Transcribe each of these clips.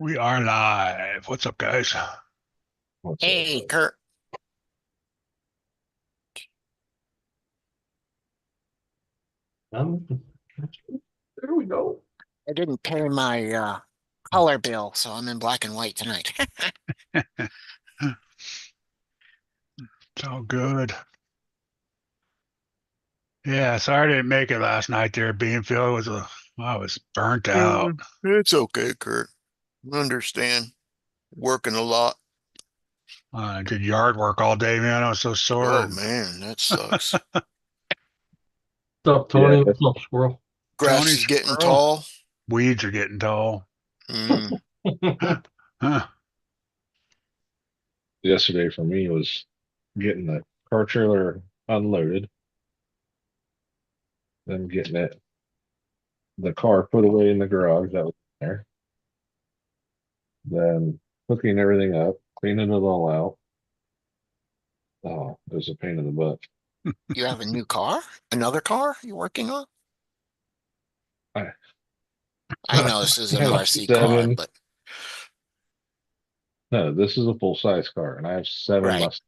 We are live. What's up, guys? What's up, Hey, bud? Kurt, Um, there we go. I didn't pay my color bill, so I'm in black and white tonight. It's all good. Yeah, sorry I didn't make it last night there. Beanfield I was burnt out. It's okay, Kurt. I understand. Working a lot. I did yard work all day, man. I was so sore. Oh man, that sucks. What's up, Yeah, Tony? What's up, Squirrel? Grass Tony is getting Squirrel, tall. weeds are getting tall. Mm, Huh. yesterday for me was getting the car trailer unloaded, then getting the car put away in the garage that was there, then hooking everything up, cleaning it all out. Oh, it was a pain in the butt. you have a new car? Another car you're working on? I, I know this is I an have RC car, seven. but No, this is a full size car, and I have seven right. Mustangs.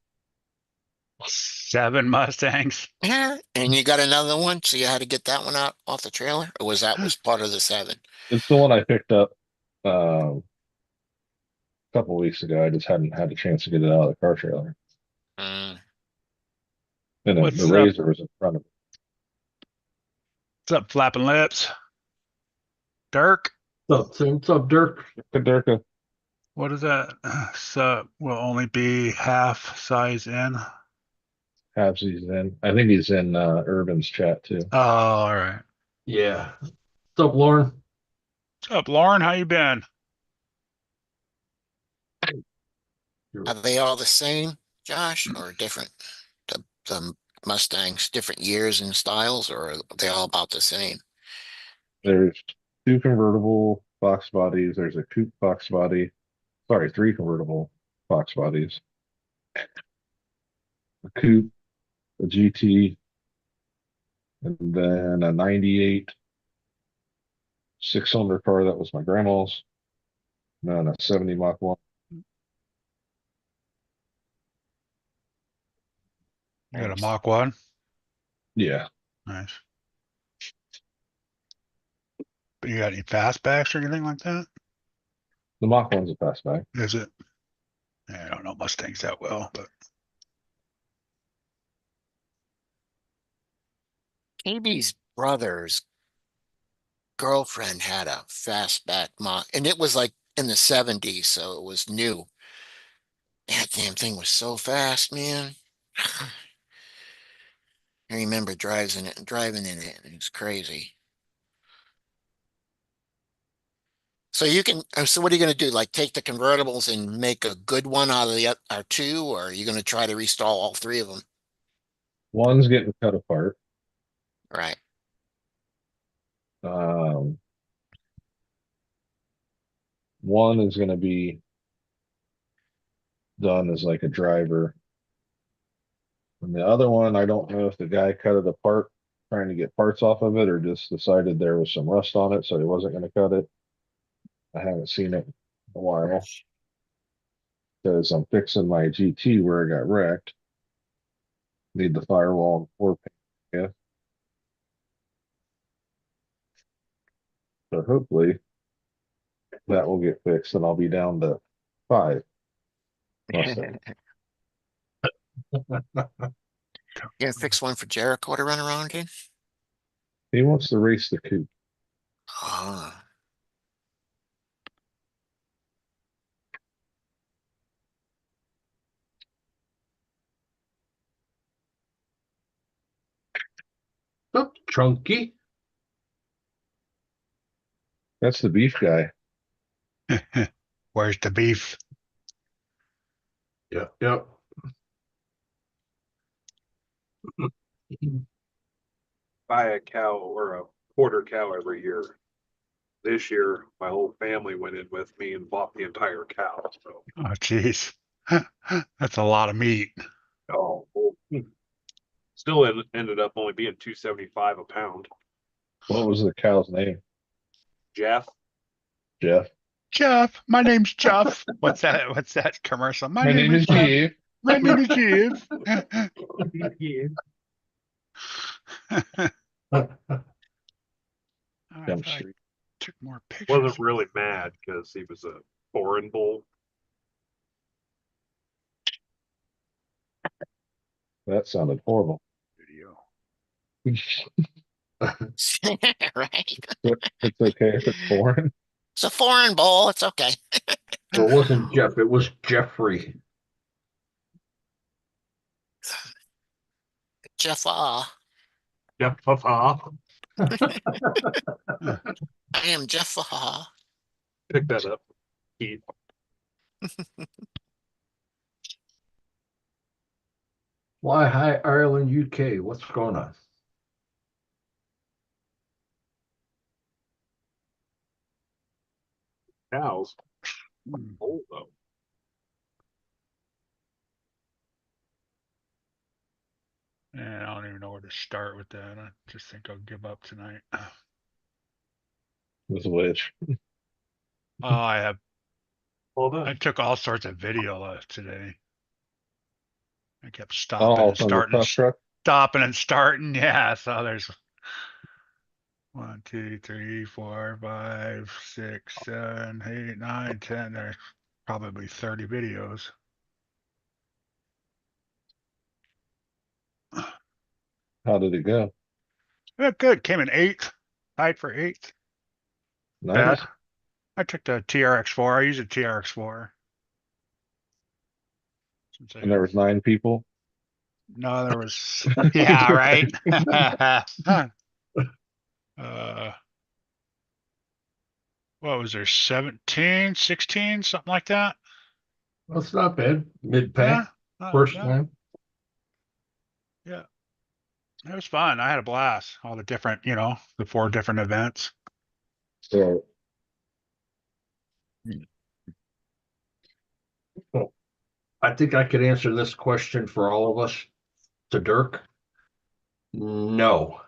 7 Mustangs. Yeah, and you got another one, so you had to get that one out off the trailer, or was part of the seven? It's the one I picked up a couple weeks ago. I just hadn't had a chance to get it out of the car trailer, Mm. and then the What's up? Razor was in front of it. What's up, flapping lips? Dirk? What's up, Tim? What's up, Dirk? Derka, What is that? Sub will only be half size in. Habsy's in. I think he's in Urban's chat too. Oh, all right. Yeah. What's up, Lauren? What's up, Lauren? How you been? Are they all the same, Josh, or different? The Mustangs, different years and styles, or are they all about the same? There's two convertible box bodies. There's a coupe box body. Sorry, three convertible box bodies. A coupe, a GT, and then a 98 6-cylinder car that was my grandma's. And then a 70 Mach 1. You got a Nice. Mach 1? Yeah. Nice. But you got any fastbacks or anything like that? The Mach 1's a fastback. Is it? Yeah, I don't know Mustangs that well, but KB's brother's girlfriend had a fastback Mach, and it was like in the 70s, so it was new. That damn thing was so fast, man. I remember driving in it. It was crazy. So you can, so what are you going to do? Like take the convertibles and make a good one out of the or two, or are you going to try to restall all three of them? One's getting cut apart. Right. Um, one is going to be done as like a driver. And the other one, I don't know if the guy cut it apart trying to get parts off of it or just decided there was some rust on it, so he wasn't going to cut it. I haven't seen it in a while because I'm fixing my GT where it got wrecked. Need the firewall and floor paint. Yeah. So hopefully that will get fixed and I'll be down to 5 Mustangs. You gonna fix one for Jericho to run around in? He wants to race the coupe. Ah, What's up, Chunky? That's the beef guy. where's the beef? Yep, yep. Buy a cow or a quarter cow every year. This year, my whole family went in with me and bought the entire cow. So, Oh, jeez. That's a lot of meat. oh, still ended up only being $2.75 a pound. What was the cow's name? Jeff, Jeff. Jeff. My name's Jeff. What's that? What's that commercial? My name is Jeff. Steve. My name is Jeff. I Jump thought I Street. took more pictures. Wasn't really mad because he was a foreign bull. That sounded horrible. Video. Right? It's okay if it's foreign. It's a foreign bowl. It's okay. So it wasn't Jeff, it was Jeffrey. Jeff, Yep, haha. I am Jeff. Pick that up. Keith. Why, hi, Ireland, UK. What's going on? Cows. Hmm. Old though. And I don't even know where to start with that. I just think I'll give up tonight. With which? Oh, I Well took all sorts of video today. I kept Oh, stopping and from the starting, tough truck. stopping and starting. Yeah, so there's 1, 2, 3, 4, 5, 6, 7, 8, 9, 10. There's probably 30 videos. How did it go? Yeah, good. Came in 8th. Tied for 8th. Nice. Bad. I took the TRX4. I use a TRX4. Since And there was 9 people. No, there was, yeah, right. What was there? 17, 16, something like that. That's not bad. Yeah, Mid-pack, first yeah, time. yeah. It was fun. I had a blast. All the different, the 4 different events. So I think I could answer this question for all of us to Dirk. No,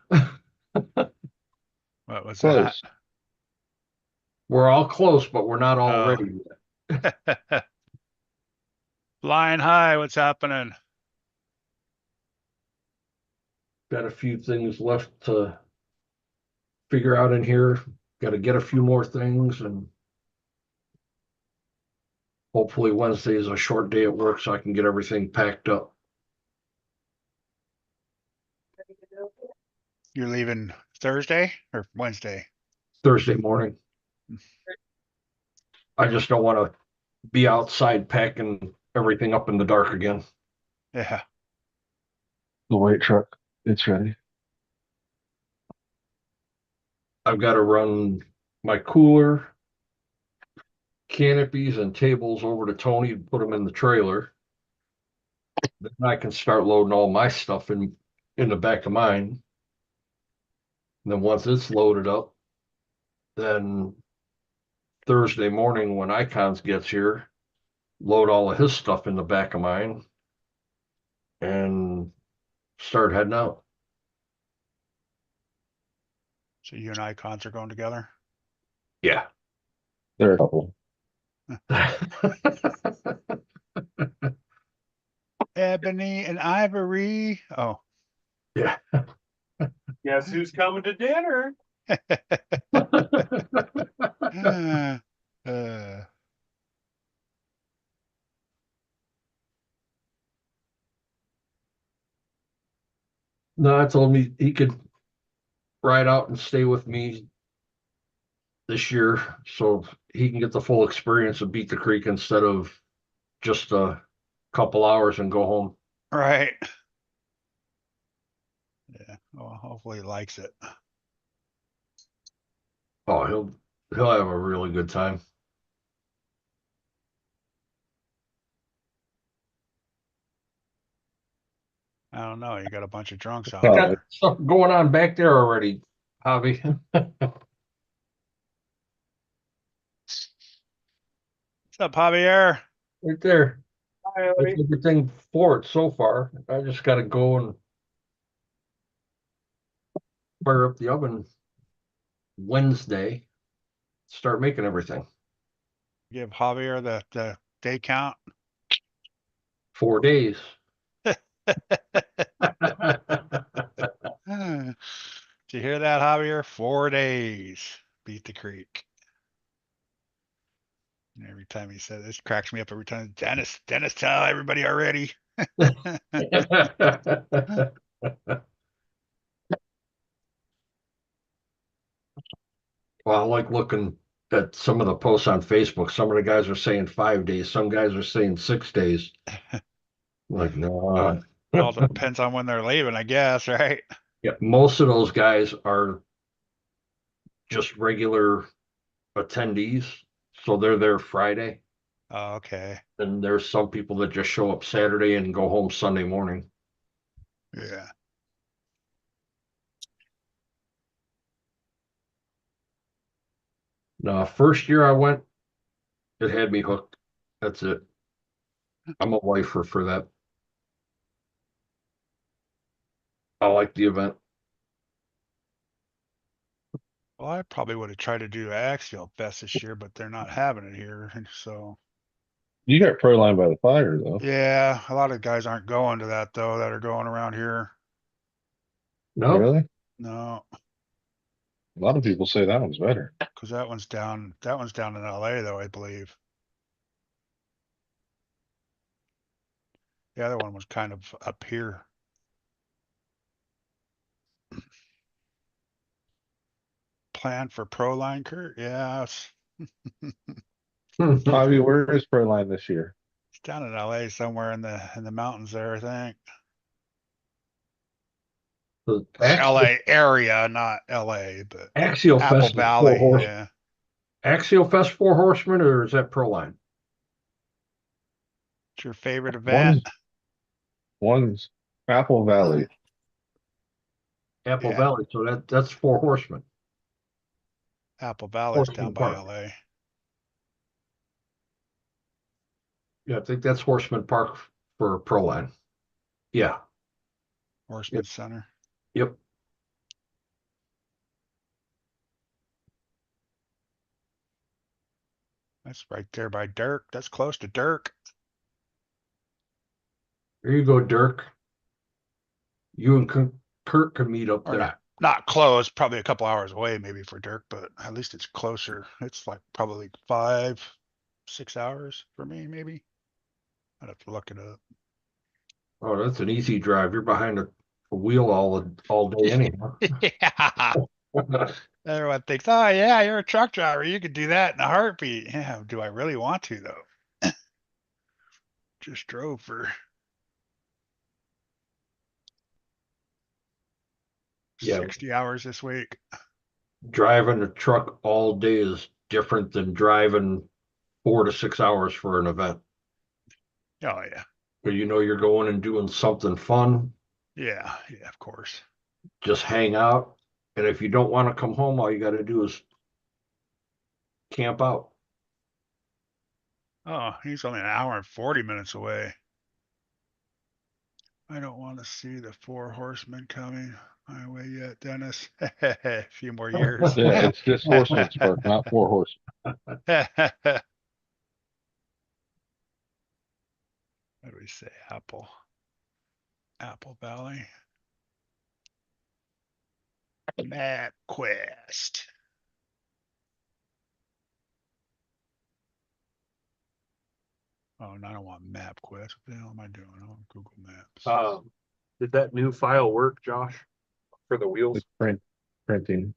What was close. we're all close, but we're not all Oh. ready yet. that? Flying high, what's happening? Got a few things left to figure out in here. Got to get a few more things, and hopefully Wednesday is a short day at work so I can get everything packed up. You're leaving Thursday or Wednesday? Thursday morning. I just don't want to be outside packing everything up in the dark again. Yeah. The white truck. It's ready. I've got to run my cooler, canopies, and tables over to Tony and put them in the trailer. Then I can start loading all my stuff in the back of mine. And then once it's loaded up, then Thursday morning when Icons gets here, load all of his stuff in the back of mine and start heading out. So you and Icons are going together? Yeah. There are a couple. Ebony and Ivory. Oh. Yeah. Guess who's coming to dinner? uh, No, I told him he could ride out and stay with me this year so he can get the full experience of Beat the Creek instead of just a couple hours and go home. right. Yeah. Well, hopefully he likes it. Oh, he'll have a really good time. I don't know. You got a bunch of drunks out Probably. there. Got stuff going on back there already, Javi. What's up, Javier? Right there. Hi, That's everything for it so far. I just got to go and fire up the oven Wednesday, start making everything. Give Javier the day count. 4 days. Did you hear that, Javier? 4 days. Beat the creek. And every time he said this, cracks me up every time. Dennis, tell everybody already. Well, I like looking at some of the posts on Facebook. Some of the guys are saying 5 days. Some guys are saying 6 days. Like, no. It all depends on when they're leaving, I guess, right? Yeah, most of those guys are just regular attendees. So they're there Friday. Oh, okay. And there's some people that just show up Saturday and go home Sunday morning. Yeah. Now, first year I went, it had me hooked. That's it. I'm a lifer for that. I like the event. Well, I probably would have tried to do Axial Fest this year, but they're not having it here. And so, You got Proline by the fire though. yeah, a lot of guys aren't going to that though, that are going around here. No, Really? No, A lot of people say that one's better. because that one's down in LA though, I believe. The other one was kind of up here. Plan for Proline, Kurt? Yeah, it's Bobby, where is Proline this year? down in LA somewhere in the mountains there, I think. the Or LA area, not LA, but Axial Apple Fest is Valley. Yeah. Axial Fest 4 Horsemen, or is that Proline? It's your favorite event? One's Apple Valley. Apple Yeah. Valley. So that's 4 Horsemen. Apple Valley's Horseman down by Park. LA. Yeah, I think that's Horseman Park for Proline. Yeah. Horseman Center. Yep. That's right there by Dirk. That's close to Dirk. There you go, Dirk. You and Kurt can meet up Or there. not close, probably a couple hours away maybe for Dirk, but at least it's closer. It's like probably 5-6 hours for me, maybe. I'd have to look it up. Oh, that's an easy drive. You're behind a wheel all day anyhow. Yeah. Everyone thinks, oh yeah, you're a truck driver. You could do that in a heartbeat. Yeah, do I really want to though? Just drove for Yeah. 60 hours this week. Driving a truck all day is different than driving 4 to 6 hours for an event. Oh yeah. Where you know you're going and doing something fun, Yeah, of course. just hang out. And if you don't want to come home, all you got to do is camp out. Oh, he's only an hour and 40 minutes away. I don't want to see the 4 horsemen coming my way yet, Dennis. A few more years. Yeah, it's just Horseman's Park, not 4 Horsemen. What do we say? Apple Valley. MapQuest. Oh, and I don't want MapQuest. What the hell am I doing? I want Google Maps. Did that new file work, Josh? For the wheels? It's printing.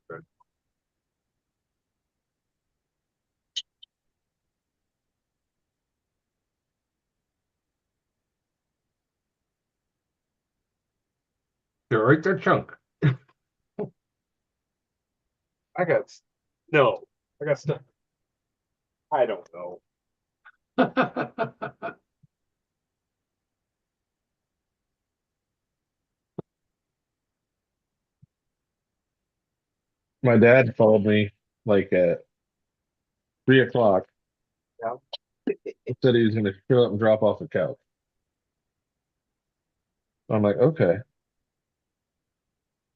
Okay. You're right there, Chunk. I got stuff. I don't know. My dad called me like at 3 o'clock. Yeah. Said he was gonna fill up and drop off the couch. I'm like, okay.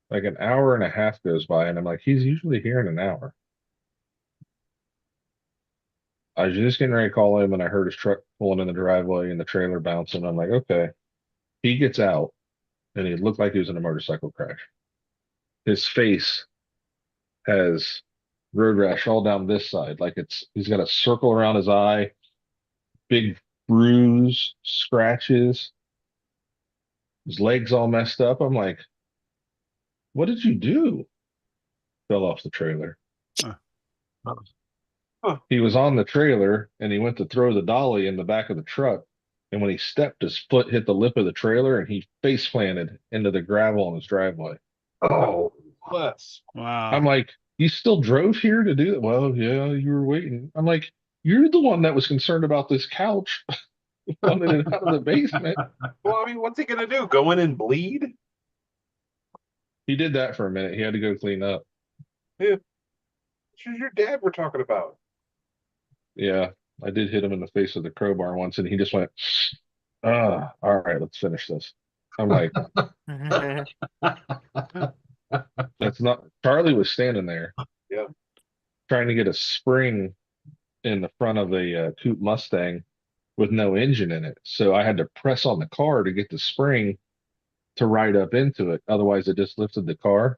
Like an hour and a half goes by, and I'm like, he's usually here in an hour. I was just getting ready to call him and I heard his truck pulling in the driveway and the trailer bouncing. I'm like, okay. He gets out and he looked like he was in a motorcycle crash. His face has road rash all down this side. Like he's got a circle around his eye, big bruise, scratches, his legs all messed up. I'm like, what did you do? Fell off the trailer. Huh. He was on the trailer and he went to throw the dolly in the back of the truck. And when he stepped, his foot hit the lip of the trailer and he face planted into the gravel on his driveway. Oh, Bless. Wow. I'm like, you still drove here to do that? Well, yeah, you were waiting. I'm like, you're the one that was concerned about this couch, wanted it out of the basement. Well, I mean, what's he gonna do? Go in and bleed? He did that for a minute. He had to go clean up. This is your dad we're talking about. Yeah, I did hit him in the face with a crowbar once, and he just went, all right, let's finish this. I'm like, that's not. Charlie was standing there, Yeah. trying to get a spring in the front of a coupe Mustang with no engine in it. So I had to press on the car to get the spring to ride up into it. Otherwise, it just lifted the car.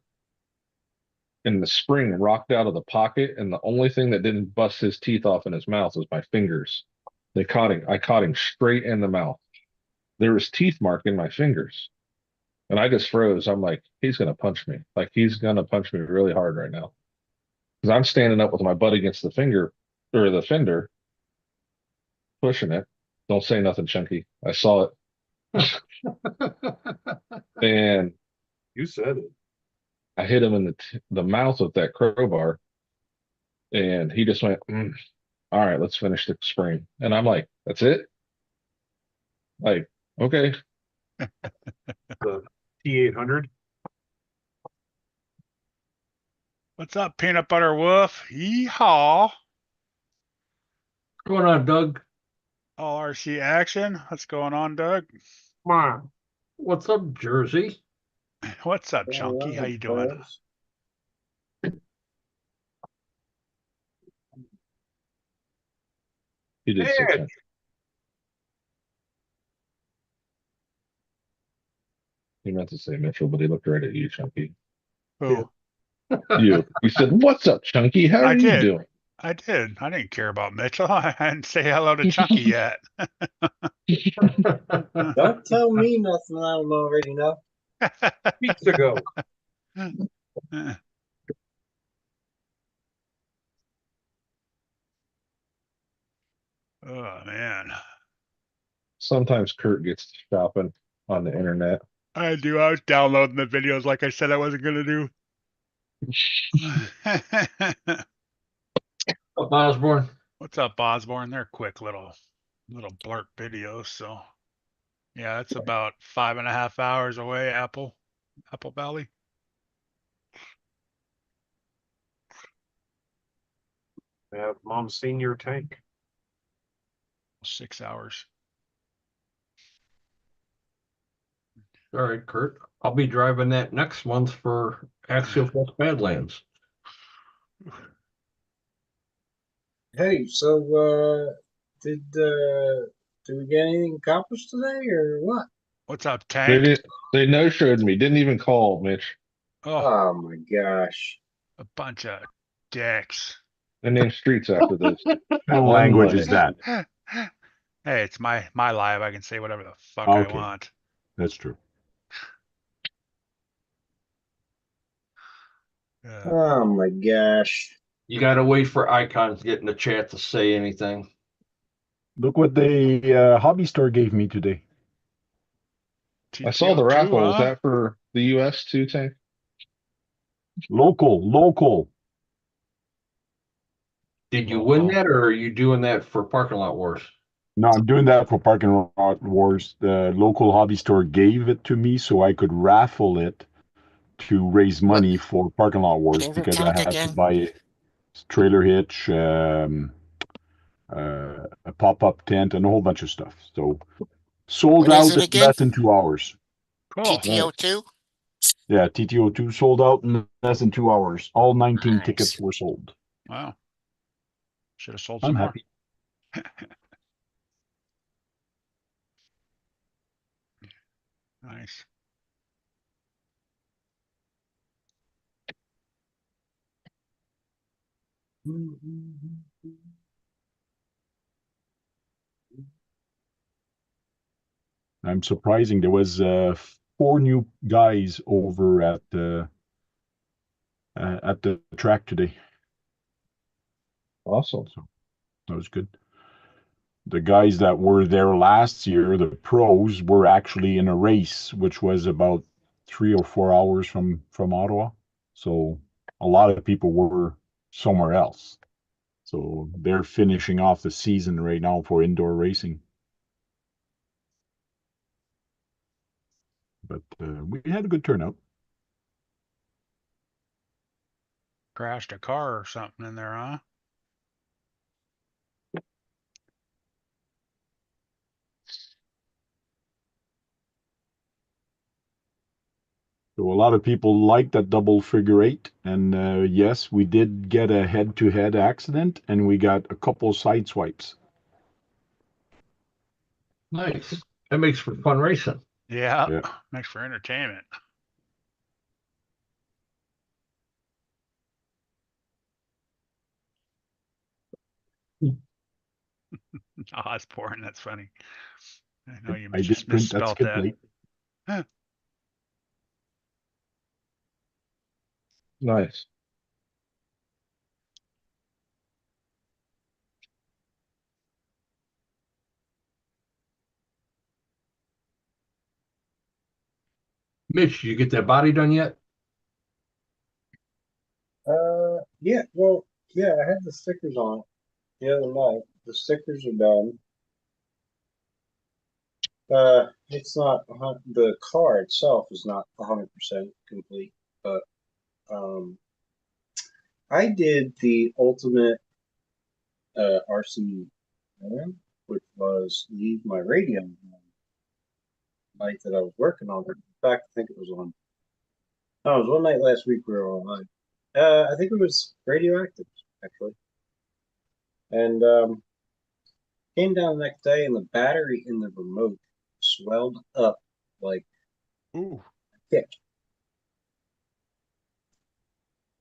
And the spring rocked out of the pocket, and the only thing that didn't bust his teeth off in his mouth was my fingers. I caught him straight in the mouth. There was teeth mark in my fingers. And I just froze. I'm like, he's gonna punch me. Like he's gonna punch me really hard right now. Because I'm standing up with my butt against the finger or the fender, pushing it. Don't say nothing, Chunky. I saw it. And You said it. I hit him in the mouth with that crowbar, and he just went, all right, let's finish the spring. And I'm like, that's it? Like, okay. The T800. What's up, peanut butter wolf? Yeehaw. what's going on, Doug? All RC action. What's going on, Doug? Come on. What's up, Jersey? What's up, Chunky? How you doing? He did say Hey. that. He meant to say Mitchell, but he looked right at you, Chunky. Who? You. He said, what's up, Chunky? How I are you did. doing? I did. I didn't care about Mitchell. I didn't say hello to Chunky yet. Don't tell me nothing I don't already know. Weeks ago. Oh man. Sometimes Kurt gets shopping on the internet. I do. I was downloading the videos like I said I wasn't gonna do. Osborne. What's up, Osborne? They're quick little blurb videos. So yeah, it's about 5.5 hours away, Apple Valley. Have mom seen your tank? 6 hours. All right, Kurt. I'll be driving that next month for Axial Plus Badlands. Hey, so did we get anything accomplished today or what? What's up, They Tank? did. They no showed me. Didn't even call, Mitch. Oh, Oh my gosh. a bunch of dicks. They named streets after this. What kind of language is that? Hey, it's my live. I can say whatever the fuck Okay. I want. That's true. Oh my gosh. You got to wait for Icons to get in the chat to say anything. Look what the hobby store gave me today. I saw the TTO2, raffle. Is huh? that for the US too, Tank? Local. Did you win that, or are you doing that for Parking Lot Wars? No, I'm doing that for Parking Lot Wars. The local hobby store gave it to me so I could raffle it to raise money for Parking Lot Wars What is it, because I Tank, have again? to buy a trailer hitch, a pop-up tent, and a whole bunch of stuff. So sold What is out it in again? less than 2 hours. Cool. TTO2? Yeah, TTO2 sold out in less than 2 hours. All 19 Nice. tickets were sold. Wow. Should have sold I'm some more. happy. Nice. I'm surprising. There was 4 new guys over at the track today. Awesome. So that was good. The guys that were there last year, the pros, were actually in a race, which was about 3 or 4 hours from Ottawa. So a lot of people were somewhere else. So they're finishing off the season right now for indoor racing. But we had a good turnout. Crashed a car or something in there, huh? So a lot of people like that double figure eight. And yes, we did get a head-to-head accident, and we got a couple side swipes. Nice. That makes for fun racing. Yeah. Yeah. Makes for entertainment. Osborne, that's funny. I know you I just did print that misspelt skid that. plate. Nice. Mitch, you get that body done yet? Yeah, well, yeah, I had the stickers on it the other night. The stickers are done. It's not the car itself is not 100% complete, but I did the ultimate RC, which was leave my radio on the night that I was working on it. In fact, I think it was on. No, it was one night last week we were online. I think it was radioactive actually, and came down the next day and the battery in the remote swelled up like Ooh. thick.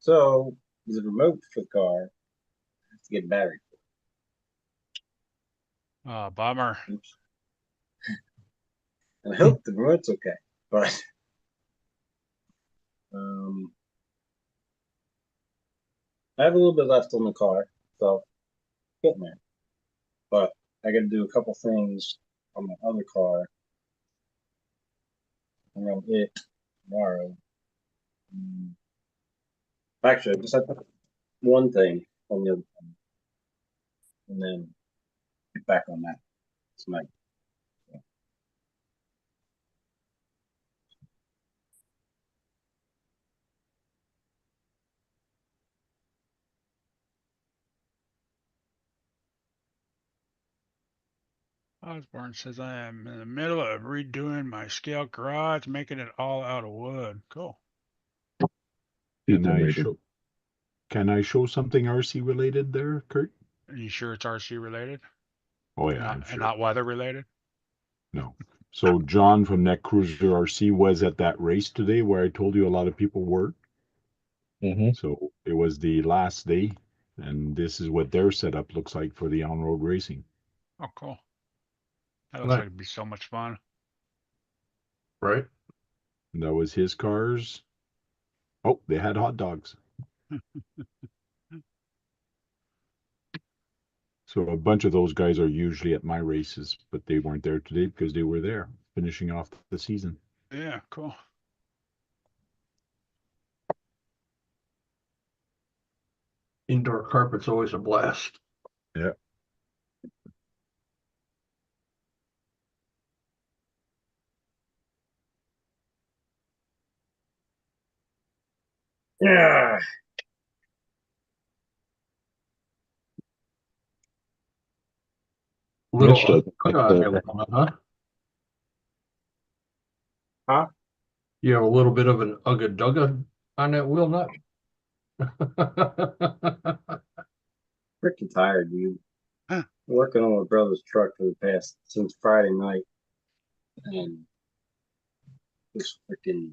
So the remote for the car, I have to get a battery. Bummer. Oops. And I hope the remote's okay, but I have a little bit left on the car, so getting there. But I got to do a couple things on my other car around it tomorrow. Actually, I just have one thing on the other one, and then get back on that tonight. Osborne says I am in the middle of redoing my scale garage, making it all out of wood. Cool. Can I show something RC related there, Kurt? Are you sure it's RC related? Oh yeah, Not, I'm and sure. not weather related? No. So John from Net Cruiser RC was at that race today where I told you a lot of people were. Mm-hmm. So it was the last day, and this is what their setup looks like for the on-road racing. Oh, cool. That looks Nice. like it'd be so much fun. Right. And that was his cars. Oh, they had hot dogs. So a bunch of those guys are usually at my races, but they weren't there today because they were there finishing off the season. Yeah, cool. Indoor carpet's always a blast. Yeah. Yeah. Little Mitch doesn't on like that the, one, huh? Huh? You have a little bit of an ugga dugga on that wheel nut. Freaking tired, dude. Working on my brother's truck for the past since Friday night, and this freaking.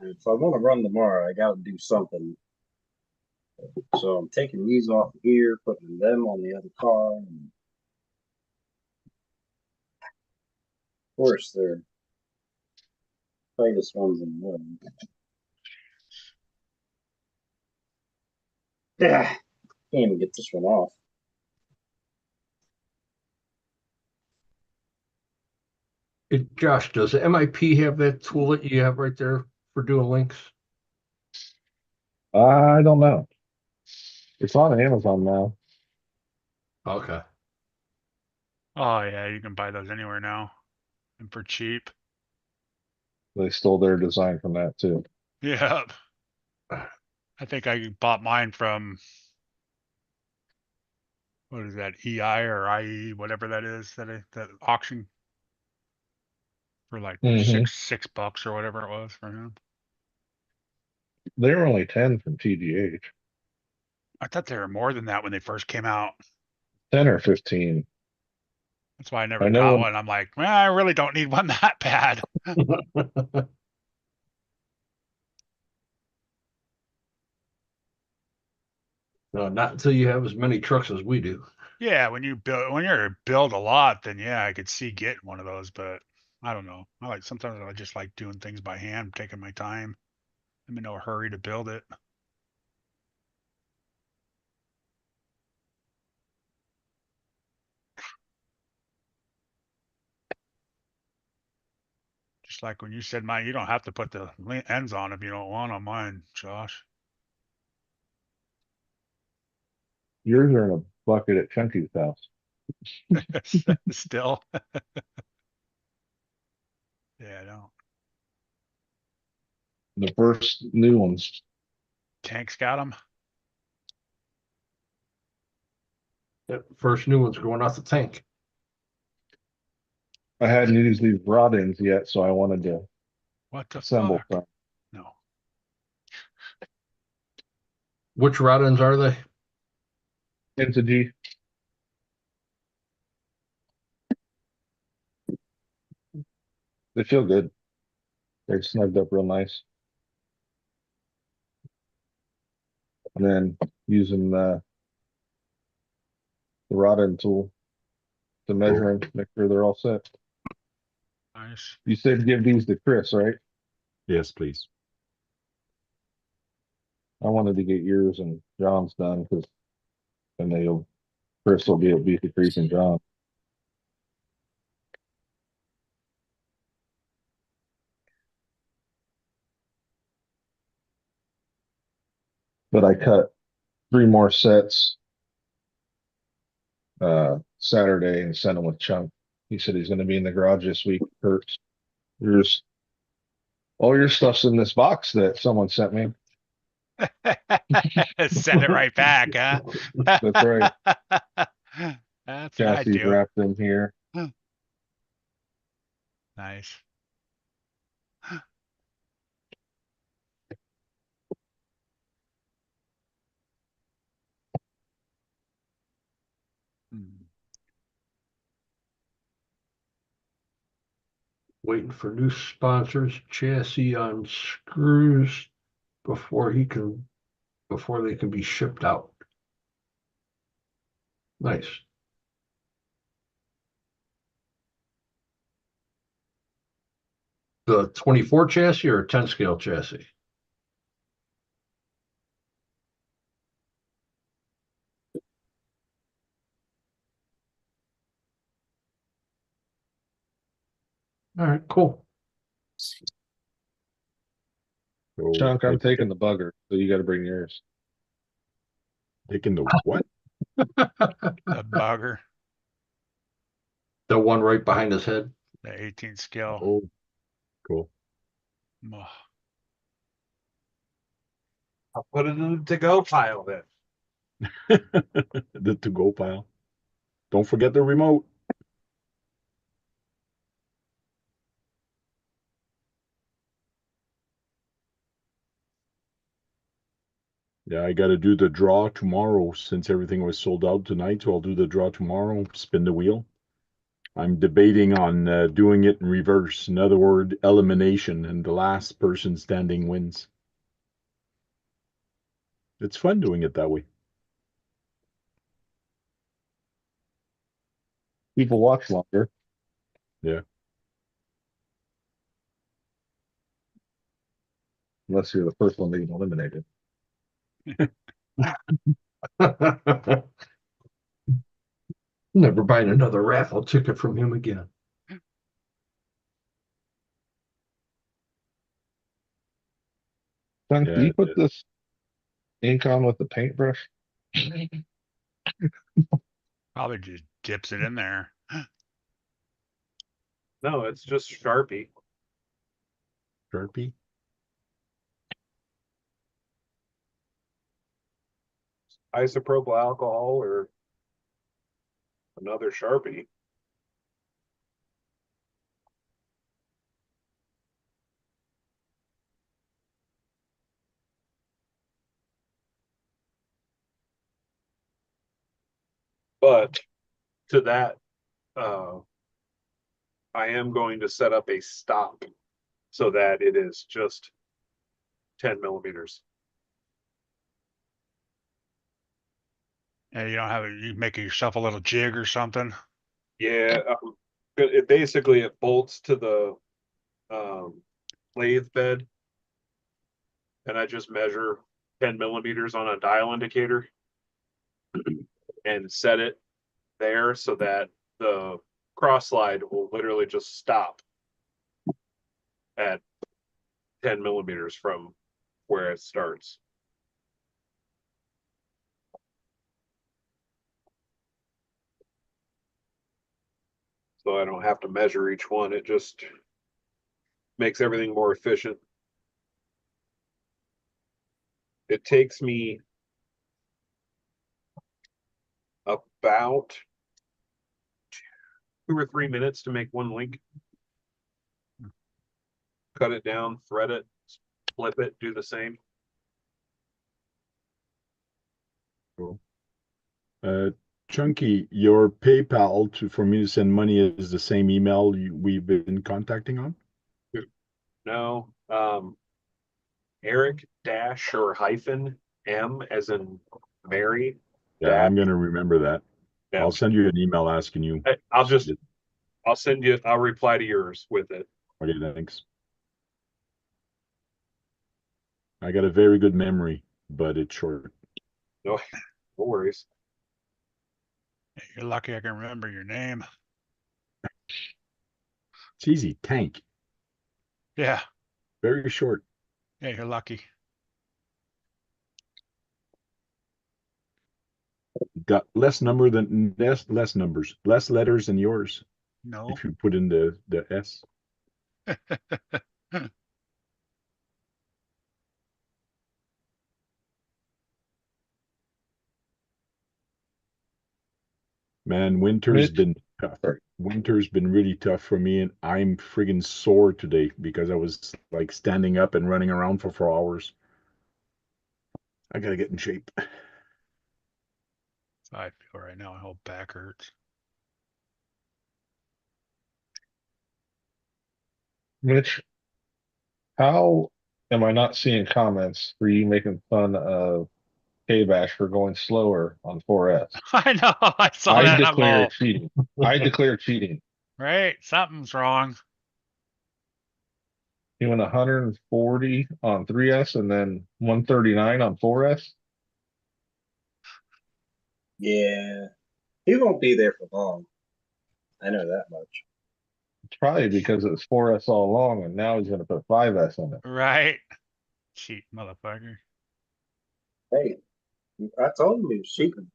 If I want to run tomorrow, I got to do something. So I'm taking these off here, putting them on the other car, and of course they're tightest ones in the world. Yeah, can't even get this one off. Josh, does the MIP have that tool that you have right there for doing links? I don't know. It's on Amazon now. Okay. Oh yeah, you can buy those anywhere now, and for cheap. They stole their design from that too. Yeah, I think I bought mine from, what is that, EI or IE, whatever that is, that auction for like Mm-hmm. $6 or whatever it was for him. They were only 10 from TGH. I thought they were more than that when they first came out. 10 or 15. That's why I I never know got when one. I'm like, well, I really don't need one that bad. No, not until you have as many trucks as we do. Yeah, when you're build a lot, then yeah, I could see getting one of those, but I don't know. Sometimes I just like doing things by hand, taking my time. I'm in no hurry to build it. Just like when you said, mine, you don't have to put the ends on if you don't want on mine, Josh. yours are in a bucket at Chunky's house. Still. Yeah, I know. The first new ones. Tank's got them. That first new one's going off the tank. I hadn't used these rod ends yet, so I wanted to What the assemble fuck? some. No. Which rod ends are they? Entity. They feel good. They're snugged up real nice. And then using the rod end tool to measure them, make sure they're all set. Nice. You said give these to Chris, right? Yes, please. I wanted to get yours and John's done because then Chris will be at Beefy Creek and John. But I cut 3 more sets Saturday and sent them with Chunk. He said he's going to be in the garage this week. Kurt, yours, all your stuff's in this box that someone sent me. Send it right back, huh? That's right. That's what I Chassis do. wrapped in here. Nice. Hmm. Waiting for new sponsors, chassis on screws before they can be shipped out. Nice. The 24 chassis or 10 scale chassis? All right, cool. So Chunk, I'm taking the bugger, so you got to bring yours. taking the what? The bugger, The one right behind his head. the 18 scale. Oh, cool. Ugh. I'll put it in the to-go pile then. The to-go pile. Don't forget the remote. Yeah, I got to do the draw tomorrow since everything was sold out tonight. So I'll do the draw tomorrow, spin the wheel. I'm debating on doing it in reverse. In other words, elimination, and the last person standing wins. It's fun doing it that way. People watch longer. Yeah. Unless you're the first one being eliminated. Never buying another raffle ticket from him again. Son, Yeah, can you put this ink on with the paintbrush? Probably just dips it in there. No, it's just Sharpie. Sharpie. Isopropyl alcohol or another Sharpie. But to that, I am going to set up a stop so that it is just 10 millimeters. And you don't have it, you make yourself a little jig or something. Yeah, it basically it bolts to the lathe bed, and I just measure 10 millimeters on a dial indicator and set it there so that the cross slide will literally just stop at 10 millimeters from where it starts. So I don't have to measure each one. It just makes everything more efficient. It takes me about 2 or 3 minutes to make one link. Cut it down, thread it, flip it, do the same. Cool. Chunky, your PayPal for me to send money is the same email we've been contacting on? No, Eric dash or hyphen M as in Mary. Yeah, dash. I'm gonna remember that. Yeah. I'll send you an email asking you. I'll send you, I'll reply to yours with it. Okay, thanks. I got a very good memory, but it's short. No, no worries. You're lucky I can remember your name. It's easy. Tank. Yeah, Very short. yeah, you're lucky. Got less numbers, less letters than yours. No. If you put in the S. Man, winter's Mitch? been tough. Sorry. Winter's been really tough for me, and I'm friggin' sore today because I was like standing up and running around for 4 hours. I gotta get in shape. So I feel right now. My whole back hurts. Mitch, how am I not seeing comments for you making fun of K-Bash for going slower on 4S? I know. I saw I that. And I'm declare all cheating. I declare cheating. right. Something's wrong. He went 140 on 3S and then 139 on 4S. Yeah, he won't be there for long. I know that much. It's probably because it was 4S all along, and now he's going to put 5S in it. Right. Cheat, motherfucker. Hey, I told him he was cheating.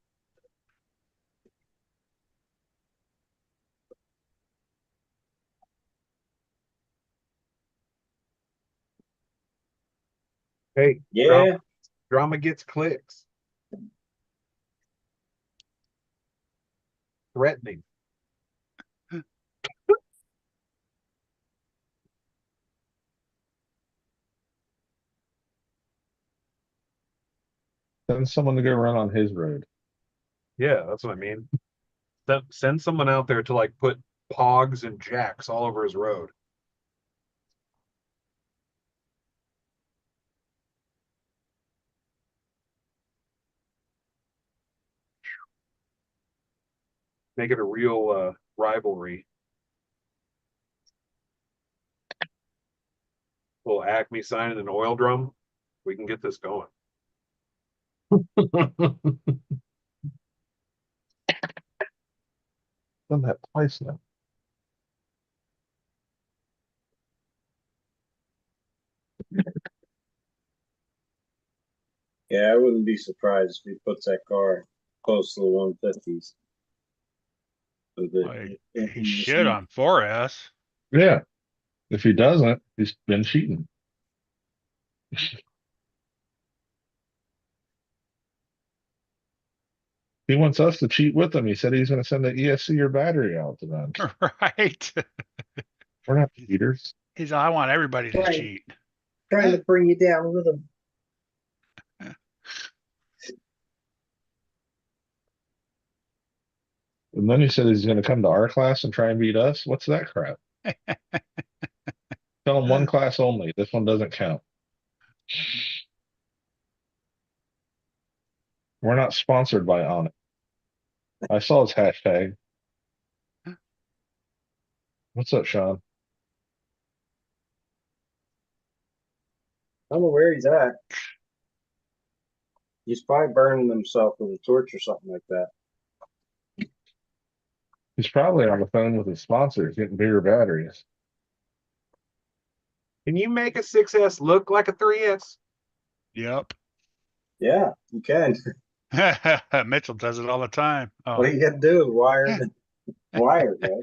Hey, Yeah, drama gets clicks. Threatening. Send someone to go run on his road. Yeah, that's what I mean. Send someone out there to like put pogs and jacks all over his road. Make it a real rivalry. Little Acme sign and an oil drum. We can get this going. Done that twice now. Yeah, I wouldn't be surprised if he puts that car close to the 150s. So that He should on 4S. Yeah. If he doesn't, he's been cheating. He wants us to cheat with him. He said he's going to send the ESC or battery out to them. Right. We're not cheaters. I want everybody to Right. cheat. trying to bring you down with him. And then he said he's going to come to our class and try and beat us. What's that crap? Tell him one class only. This one doesn't count. We're not sponsored by Onyx. I saw his hashtag. What's up, Sean? I don't know where he's at. He's probably burning himself with a torch or something like that. He's probably on the phone with his sponsors getting bigger batteries. Can you make a 6S look like a 3S? Yep. Yeah, you can. Mitchell does it all the time. Oh, What you got to do is wire, man.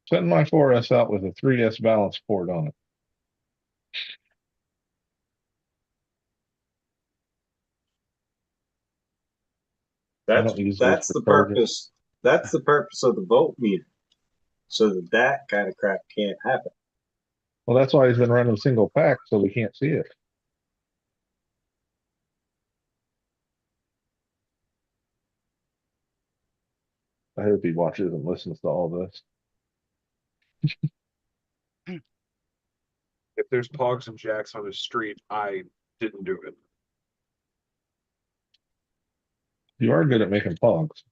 Send my 4S out with a 3S balance port on it. I That's don't use those that's for the charging. purpose. That's the purpose of the voltmeter, so that kind of crap can't happen. Well, that's why he's been running single pack, so we can't see it. I hope he watches and listens to all this. If there's pogs and jacks on the street, I didn't do it. You are good at making pogs.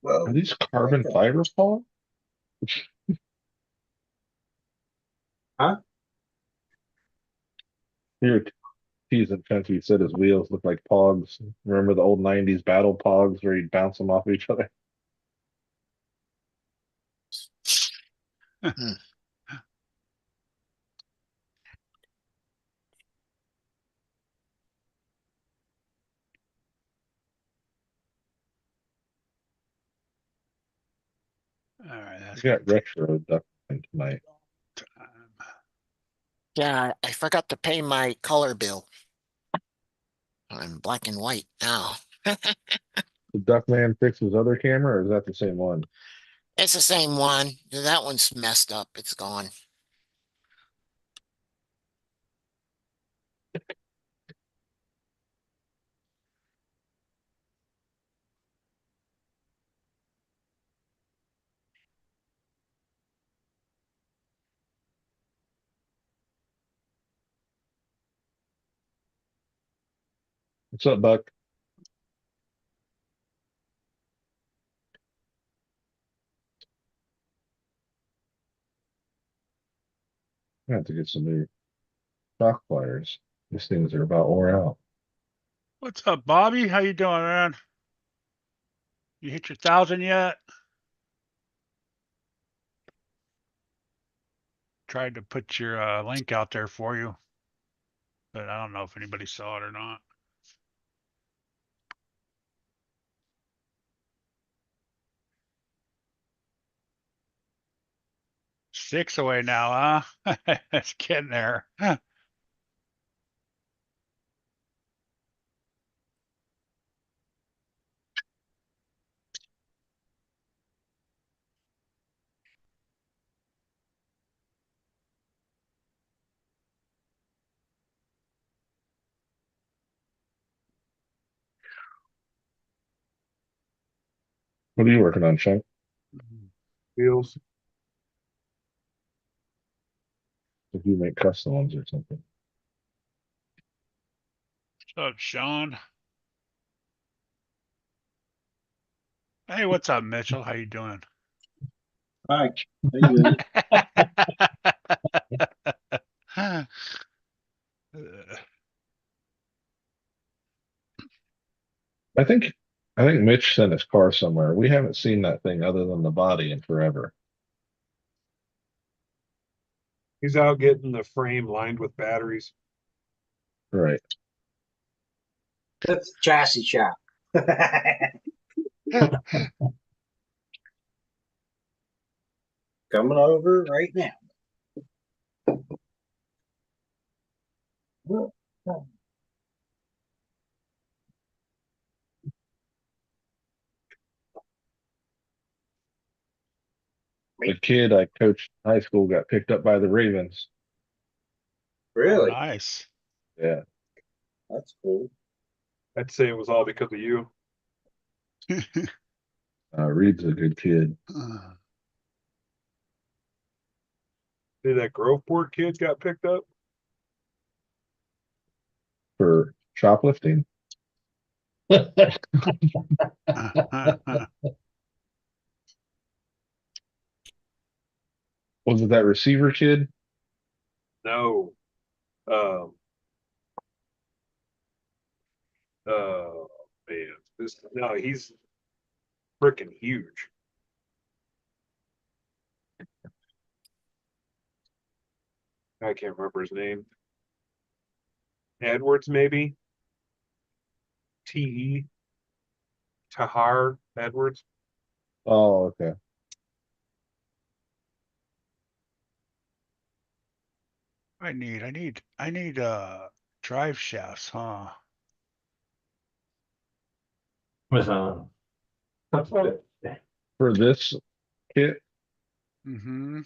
Well, Are these carbon fiber pogs? Huh? Here, teasing Country said his wheels look like pogs. Remember the old 90s battle pogs where you'd bounce them off each other? all right. That's We got retro duck tonight. time. Yeah, I forgot to pay my color bill. I'm black and white now. Did Duckman fix his other camera, or is that the same one? It's the same one. That one's messed up. It's gone. What's up, Buck? I have to get some new shock pliers. These things are about wore out. What's up, Bobby? How you doing, man? You hit your 1,000 yet? Tried to put your link out there for you, but I don't know if anybody saw it or not. 6 away now, huh? It's getting there. What are you working on, Shank? Wheels. If you make custom ones or something. What's up, Sean? Hey, what's up, Mitchell? How you doing? Hi, how you doing? I think Mitch sent his car somewhere. We haven't seen that thing other than the body in forever. He's out getting the frame lined with batteries. Right. That's the chassis shop. Coming over right now. The kid I coached in high school got picked up by the Ravens. Oh, Really? nice. Yeah. That's cool. I'd say it was all because of you. Reed's a good kid. Did that Groveport kid got picked up? For shoplifting. Was it that receiver kid? No. Oh man, no, he's freaking huge. I can't remember his name. Edwards, maybe. T.E. Tahar Edwards. Oh, okay. I need drive shafts, huh? For this kit, Mm-hmm.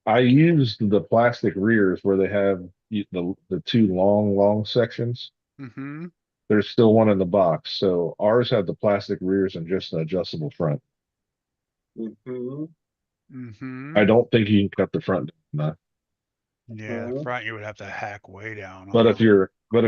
I used the plastic rears where they have the two long sections. Mm-hmm. There's still one in the box. So ours had the plastic rears and just an adjustable front. Mm-hmm. Mm-hmm. I don't think you can cut the front down. Yeah, the front you would have to hack way down, But huh? if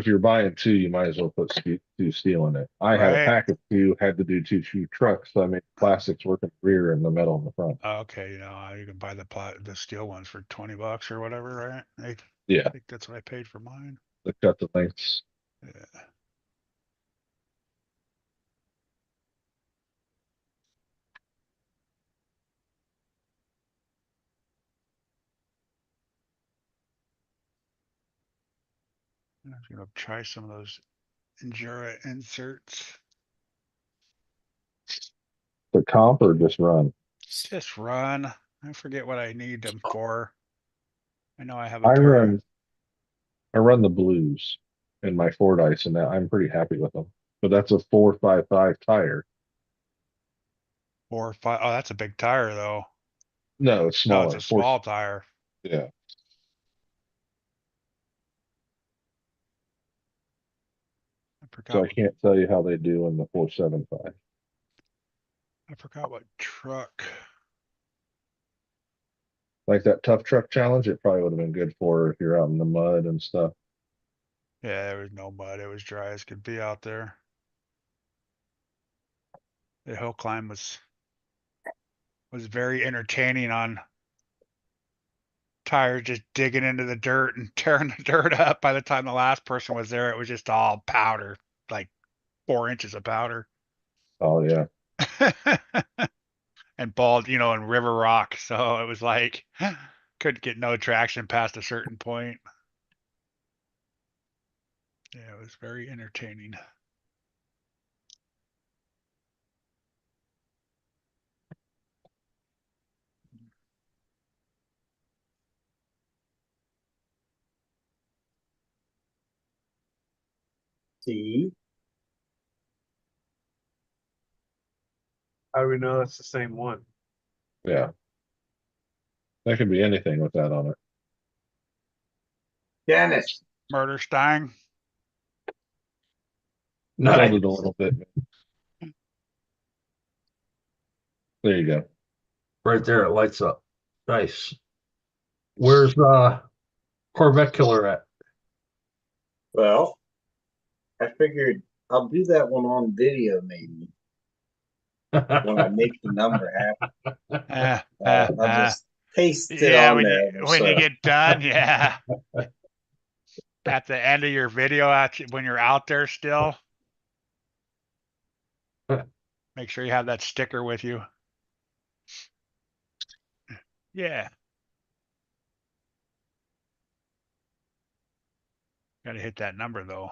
you're buying two, you might as well put two steel in it. I had a Right. pack of two, had to do two trucks, so I made plastics work in the rear and the metal in the front. Okay, you can buy the steel ones for $20 or whatever, right? I Yeah, think that's what I paid for mine. to cut the lengths. Yeah. I'm gonna try some of those Endura inserts. The comp or just run. Just run. I forget what I need them for. I know I have a I pair of run the blues in my Ford Ice, and I'm pretty happy with them. But that's a 455 tire. 4 or 5. Oh, that's a big tire though. No, it's No, it's smaller. a small tire. Yeah. I So forgot I can't tell you how they do in the 475. what truck. Like that tough truck challenge, it probably would have been good for if you're out in the mud and stuff. Yeah, there was no mud. It was dry as could be out there. The hill climb was very entertaining on tires just digging into the dirt and tearing the dirt up. By the time the last person was there, it was just all powder, like 4 inches of powder. Oh yeah. And bald, and river rock. So it was like couldn't get no traction past a certain point. Yeah, it was very entertaining. See, How do we know that's the same one? Yeah. That could be anything with that on it. Dennis. Murder Stein. Tilt Nice. it a little bit. There you go. Right there, it lights up. Nice. Where's Corvette Killer at? Well, I figured I'll do that one on video maybe when I make the number happen. I'll just paste it Yeah, on when there. when you get done, yeah. At the end of your video, when you're out there still, make sure you have that sticker with you. Yeah. Got to hit that number though.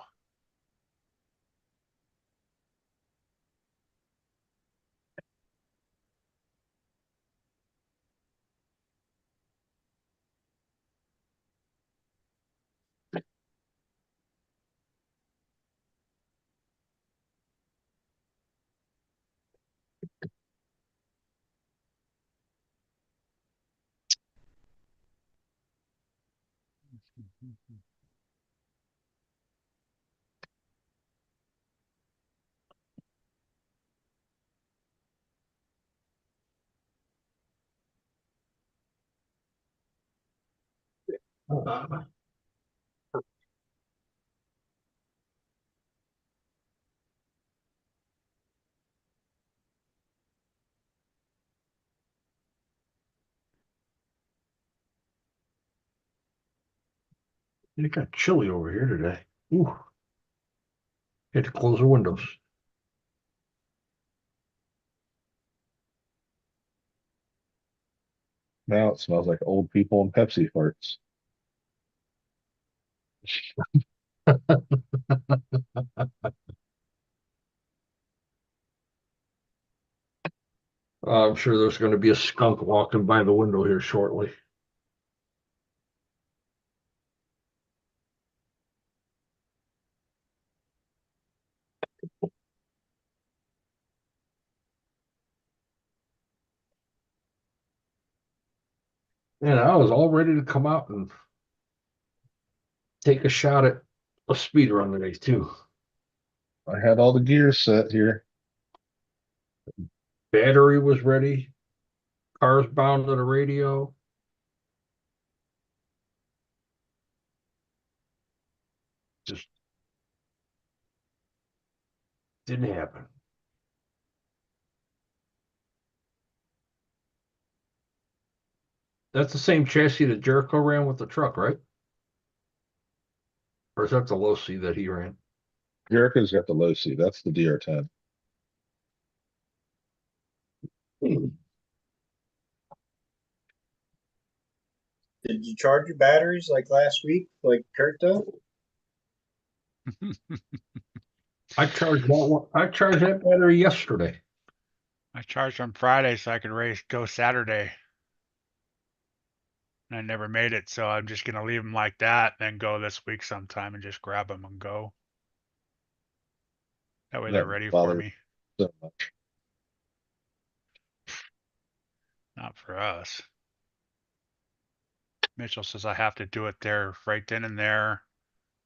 It got chilly over here today. Ooh. Had to close the windows. Now it smells like old people and Pepsi farts. I'm sure there's going to be a skunk walking by the window here shortly. And I was all ready to come out and take a shot at a speed run today too. I had all the gears set here. Battery was ready. Cars bound to the radio. Just didn't happen. That's the same chassis that Jericho ran with the truck, right? Or is that the low C that he ran? Jericho's got the low C. That's the DR10. Did you charge your batteries like last week, like Kurt does? I charged that one. I charged that battery yesterday. I charged on Friday so I could go Saturday. And I never made it, so I'm just gonna leave them like that, then go this week sometime and just grab them and go. That way they're That ready for bothered me, so much. not for us. Mitchell says I have to do it there right then and there.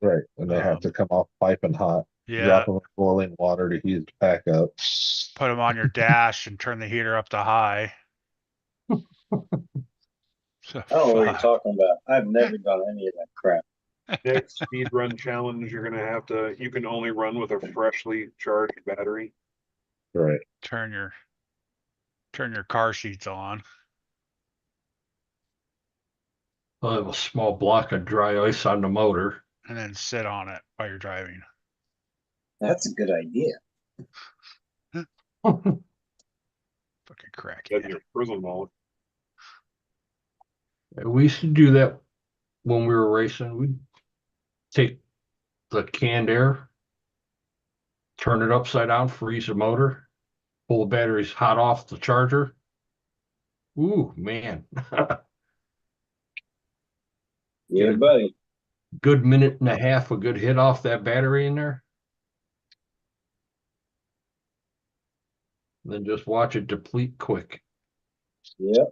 Right. And they have to come off piping hot. Yeah, Drop them in boiling water to heat it back up. put them on your dash and turn the heater up to high. So, I don't know what you're fuck. talking about. I've never done any of that crap. Next speed run challenge, you're gonna have to. You can only run with a freshly charged battery. Right. Turn your car seats on. I'll have a small block of dry ice on the motor. And then sit on it while you're driving. That's a good idea. Fucking crackhead. That's your prison mode. We used to do that when we were racing. We'd take the canned air, turn it upside down, freeze the motor, pull the batteries hot off the charger. Ooh, man. Yeah, buddy. Good minute and a half, a good hit off that battery in there. Then just watch it deplete quick. Yep.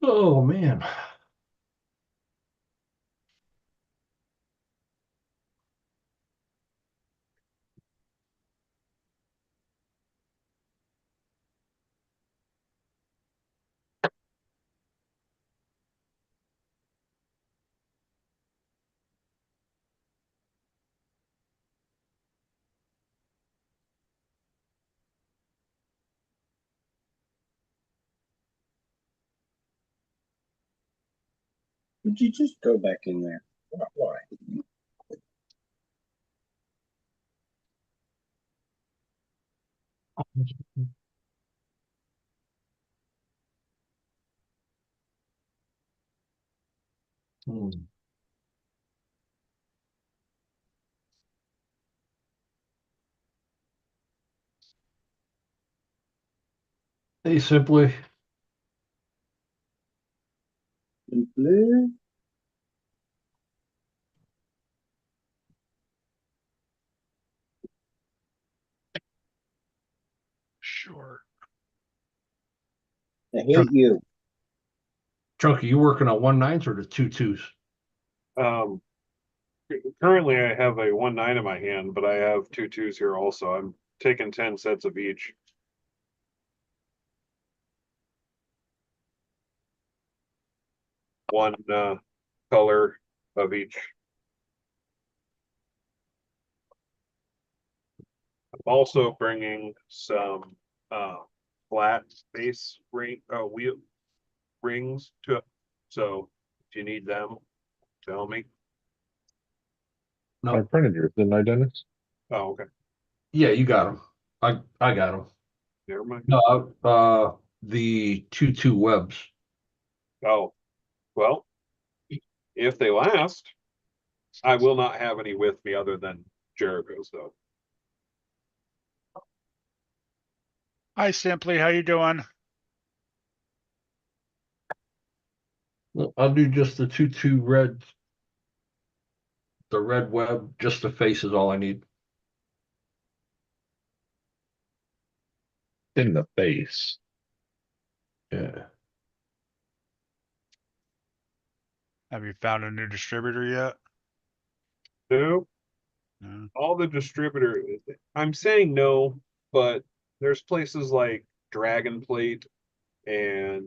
Oh man. Would you just go back in there? Why? Hmm. Hey, Simply. Simply. Sure. I hate you. Chunky, you working on 1.9s or the 2.2s? Currently I have a 1.9 in my hand, but I have 2.2s here also. I'm taking 10 sets of each. One color of each. I'm also bringing some flat base wheel rings to it. So if you need them, tell me. I No. printed yours, didn't I, Dennis? Oh, okay. Yeah, you got them. I got them. Never mind. No, the 2.2 webs. Oh, well, if they last, I will not have any with me other than Jericho's though. Hi, Simply. How you doing? I'll do just the 2.2 red. The red web, just the face is all I need. In the face. Yeah. Have you found a new distributor yet? No, No. all the distributor, I'm saying no, but there's places like Dragon Plate and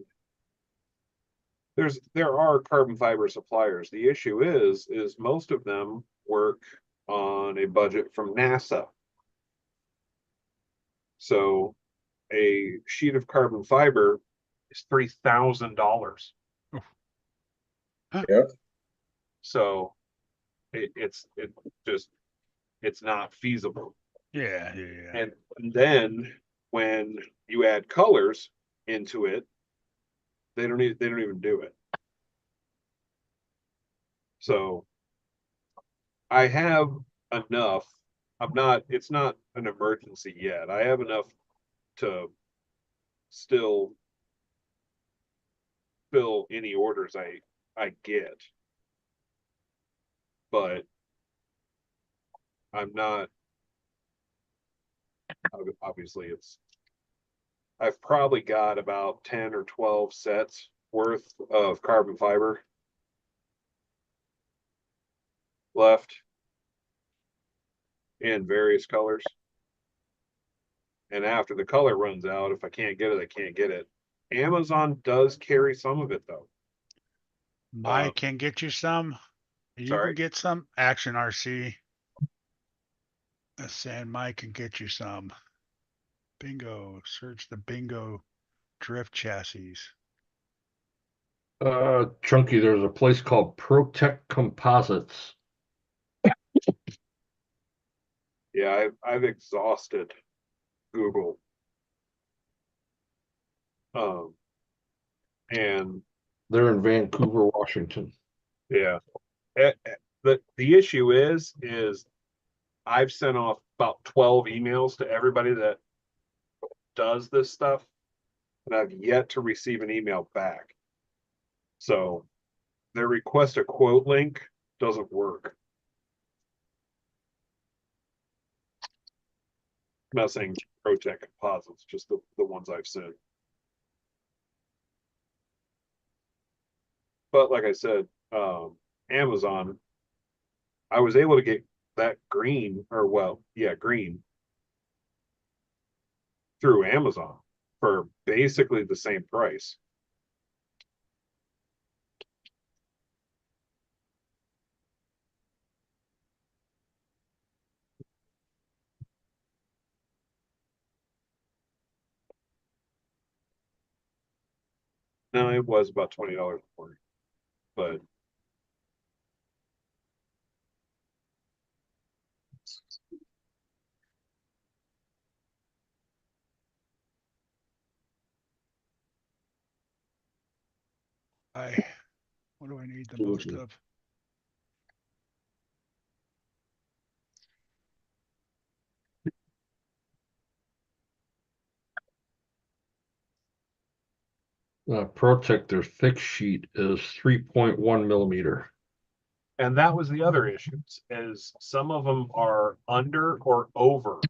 there are carbon fiber suppliers. The issue is most of them work on a budget from NASA. So a sheet of carbon fiber is $3,000. Yep. So it just it's not feasible. Yeah, yeah, yeah. And then when you add colors into it, they don't even do it. So I have enough. It's not an emergency yet. I have enough to still fill any orders I get. But I'm not obviously I've probably got about 10 or 12 sets worth of carbon fiber left in various colors. And after the color runs out, if I can't get it, I can't get it. Amazon does carry some of it though. Mike can get you some. You can Sorry. get some. Action RC. Saying Mike can get you some. Bingo. Search the bingo drift chassis. Chunky, there's a place called Protect Composites. Yeah, I've exhausted Google. And They're in Vancouver, Washington. yeah, The issue is I've sent off about 12 emails to everybody that does this stuff, and I've yet to receive an email back. So their request a quote link doesn't work. I'm not saying ProTech composites, just the ones I've sent. But like I said, Amazon, I was able to get that green, or well, yeah, green through Amazon for basically the same price. No, it was about $20 more, but What do I need the most of? ProTech, their fixed sheet is 3.1 millimeter. and that was the other issue, is some of them are under or over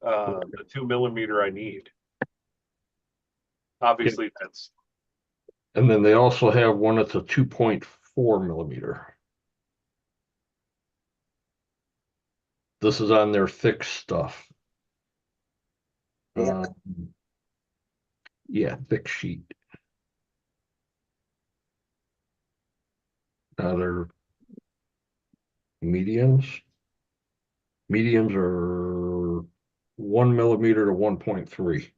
the 2 millimeter I need. Obviously, that's And then they also have one that's a 2.4 millimeter. This is on their fixed stuff. Yeah. Yeah, thick sheet. Now they're mediums. Mediums are 1 millimeter to 1.3.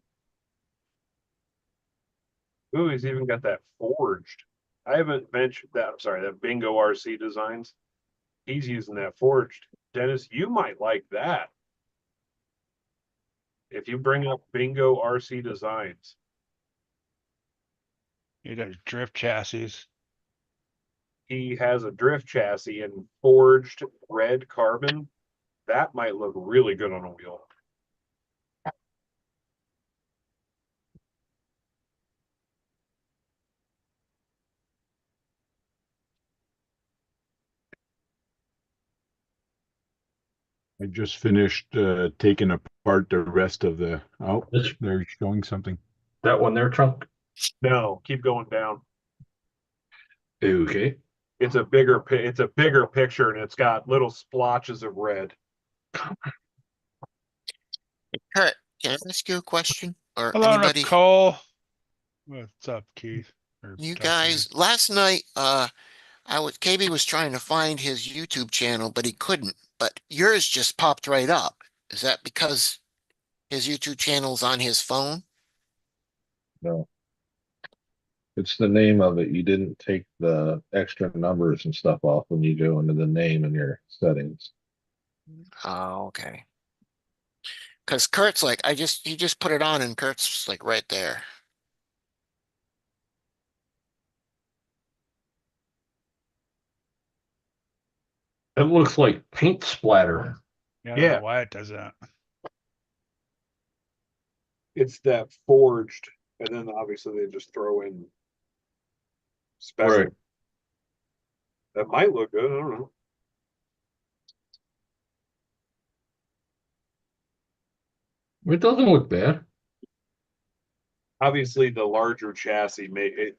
ooh, he's even got that forged. I haven't mentioned that. I'm sorry, that Bingo RC Designs. He's using that forged. Dennis, you might like that. If you bring up Bingo RC Designs, He does drift chassis. he has a drift chassis and forged red carbon. That might look really good on a wheel. I just finished taking apart the rest of the. Oh, This- they're showing something. That one there, Chunk? No, keep going down. Okay. It's a bigger picture, and it's got little splotches of red. Kurt, can I ask you a question? Or Hello, anybody? Nicole. What's up, Keith? Or You Dr. guys, last night, KB was trying to find his YouTube channel, but he couldn't. But yours just popped right up. Is that because his YouTube channel's on his phone? No. It's the name of it. You didn't take the extra numbers and stuff off when you go into the name in your settings. Oh, okay. Because Kurt's like, he just put it on and Kurt's like right there. It looks like paint splatter. Yeah, I don't know Yeah. why it does that. It's that forged, and then obviously they just throw in special. Right. That might look good. I don't know. It doesn't look bad. Obviously, the larger chassis may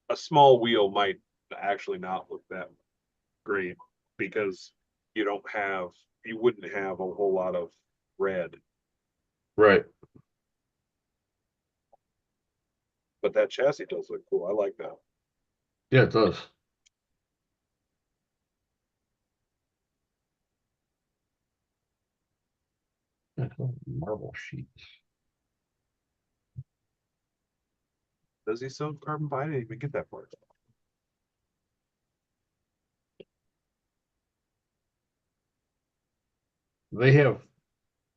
a small wheel might actually not look that great because you wouldn't have a whole lot of red. Right. But that chassis does look cool. I like that. Yeah, it does. Marble sheets. Does he sell carbon fiber? I didn't even get that part. They have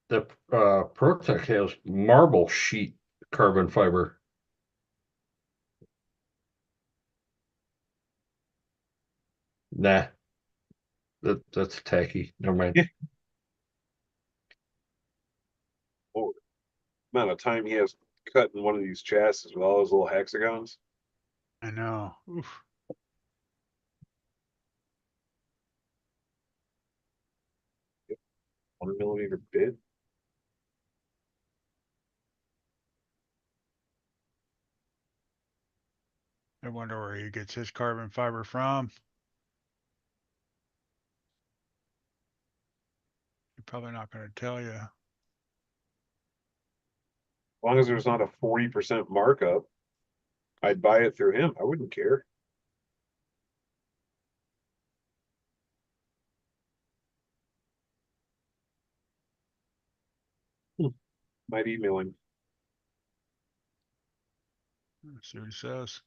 the ProTech has marble sheet carbon fiber. Nah. That's tacky. Never mind. Yeah. Oh, amount of time he has cutting one of these chassis with all those little hexagons. I know. Oof. Yep. 100 millimeter bit. I wonder where he gets his carbon fiber from. He's probably not going to tell you. As long as there's not a 40% markup, I'd buy it through him. I wouldn't care. Might email him. Let's see what he says.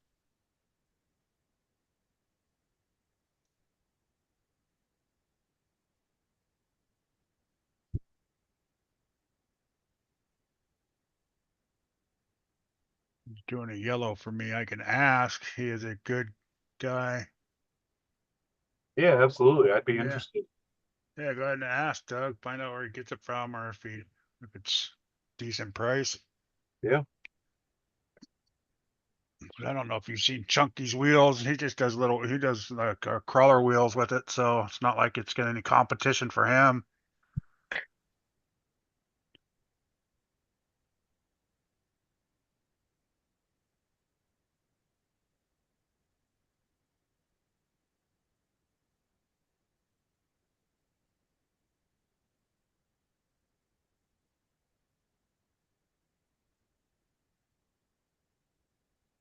He's doing a yellow for me. I can ask. He is a good guy. Yeah, absolutely. I'd be Yeah. interested. Yeah, go ahead and ask Doug. Find out where he gets it from, or if it's decent price. Yeah. I don't know if you've seen Chunky's wheels. He just does he does like crawler wheels with it, so it's not like it's got any competition for him.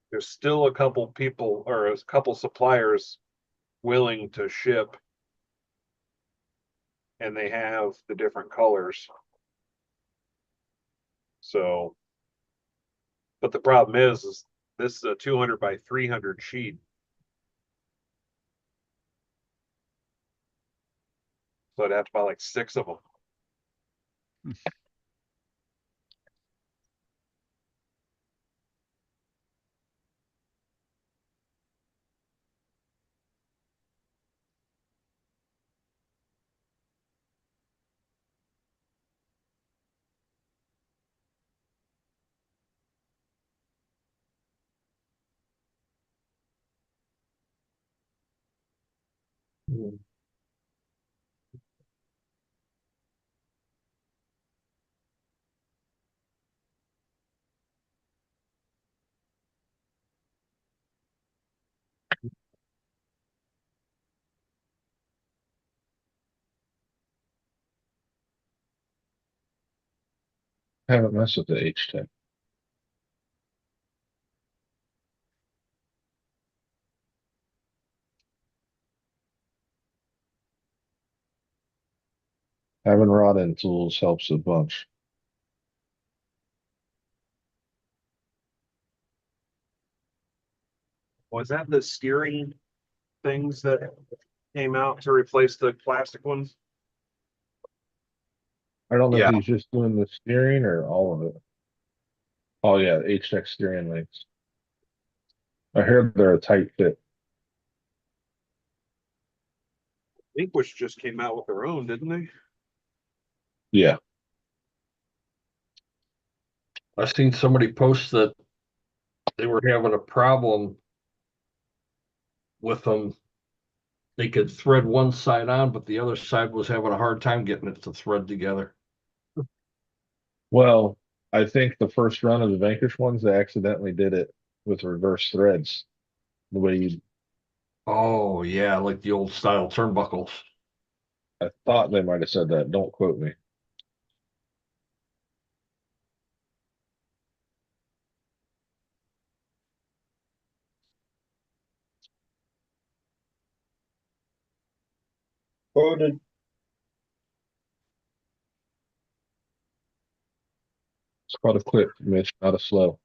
There's still a couple people or a couple suppliers willing to ship, and they have the different colors. So, but the problem is this is a 200 by 300 sheet. So I'd have to buy like 6 of them. Haven't messed with the H-Tech. Having rod end tools helps a bunch. Was that the steering things that came out to replace the plastic ones? I don't know Yeah. if he's just doing the steering or all of it. Oh yeah, H-Tech steering links. I heard they're a tight fit. Vanquish just came out with their own, didn't they? Yeah. I've seen somebody post that they were having a problem with them. They could thread one side on, but the other side was having a hard time getting it to thread together. Well, I think the first run of the Vanquish ones, they accidentally did it with reverse threads. The way you, Oh yeah, like the old style turnbuckles. I thought they might have said that. Don't quote me. Quoted. It's called a clip, Mitch, not a slow.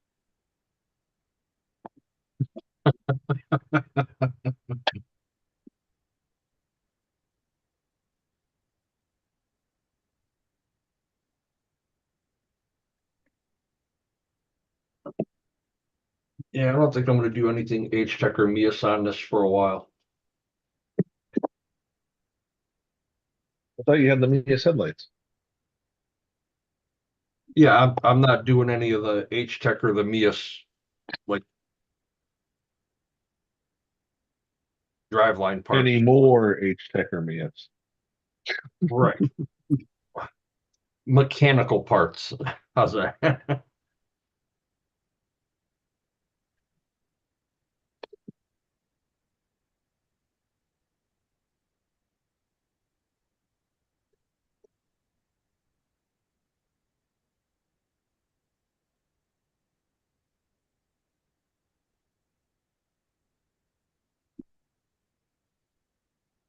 Yeah, I don't think I'm going to do anything H-Tech or Mias on this for a while. I thought you had the Mia's headlights. Yeah, I'm not doing any of the H-Tech or the Mias, like driveline parts. Any more H-Tech or Mia's? Right. Mechanical parts. How's that?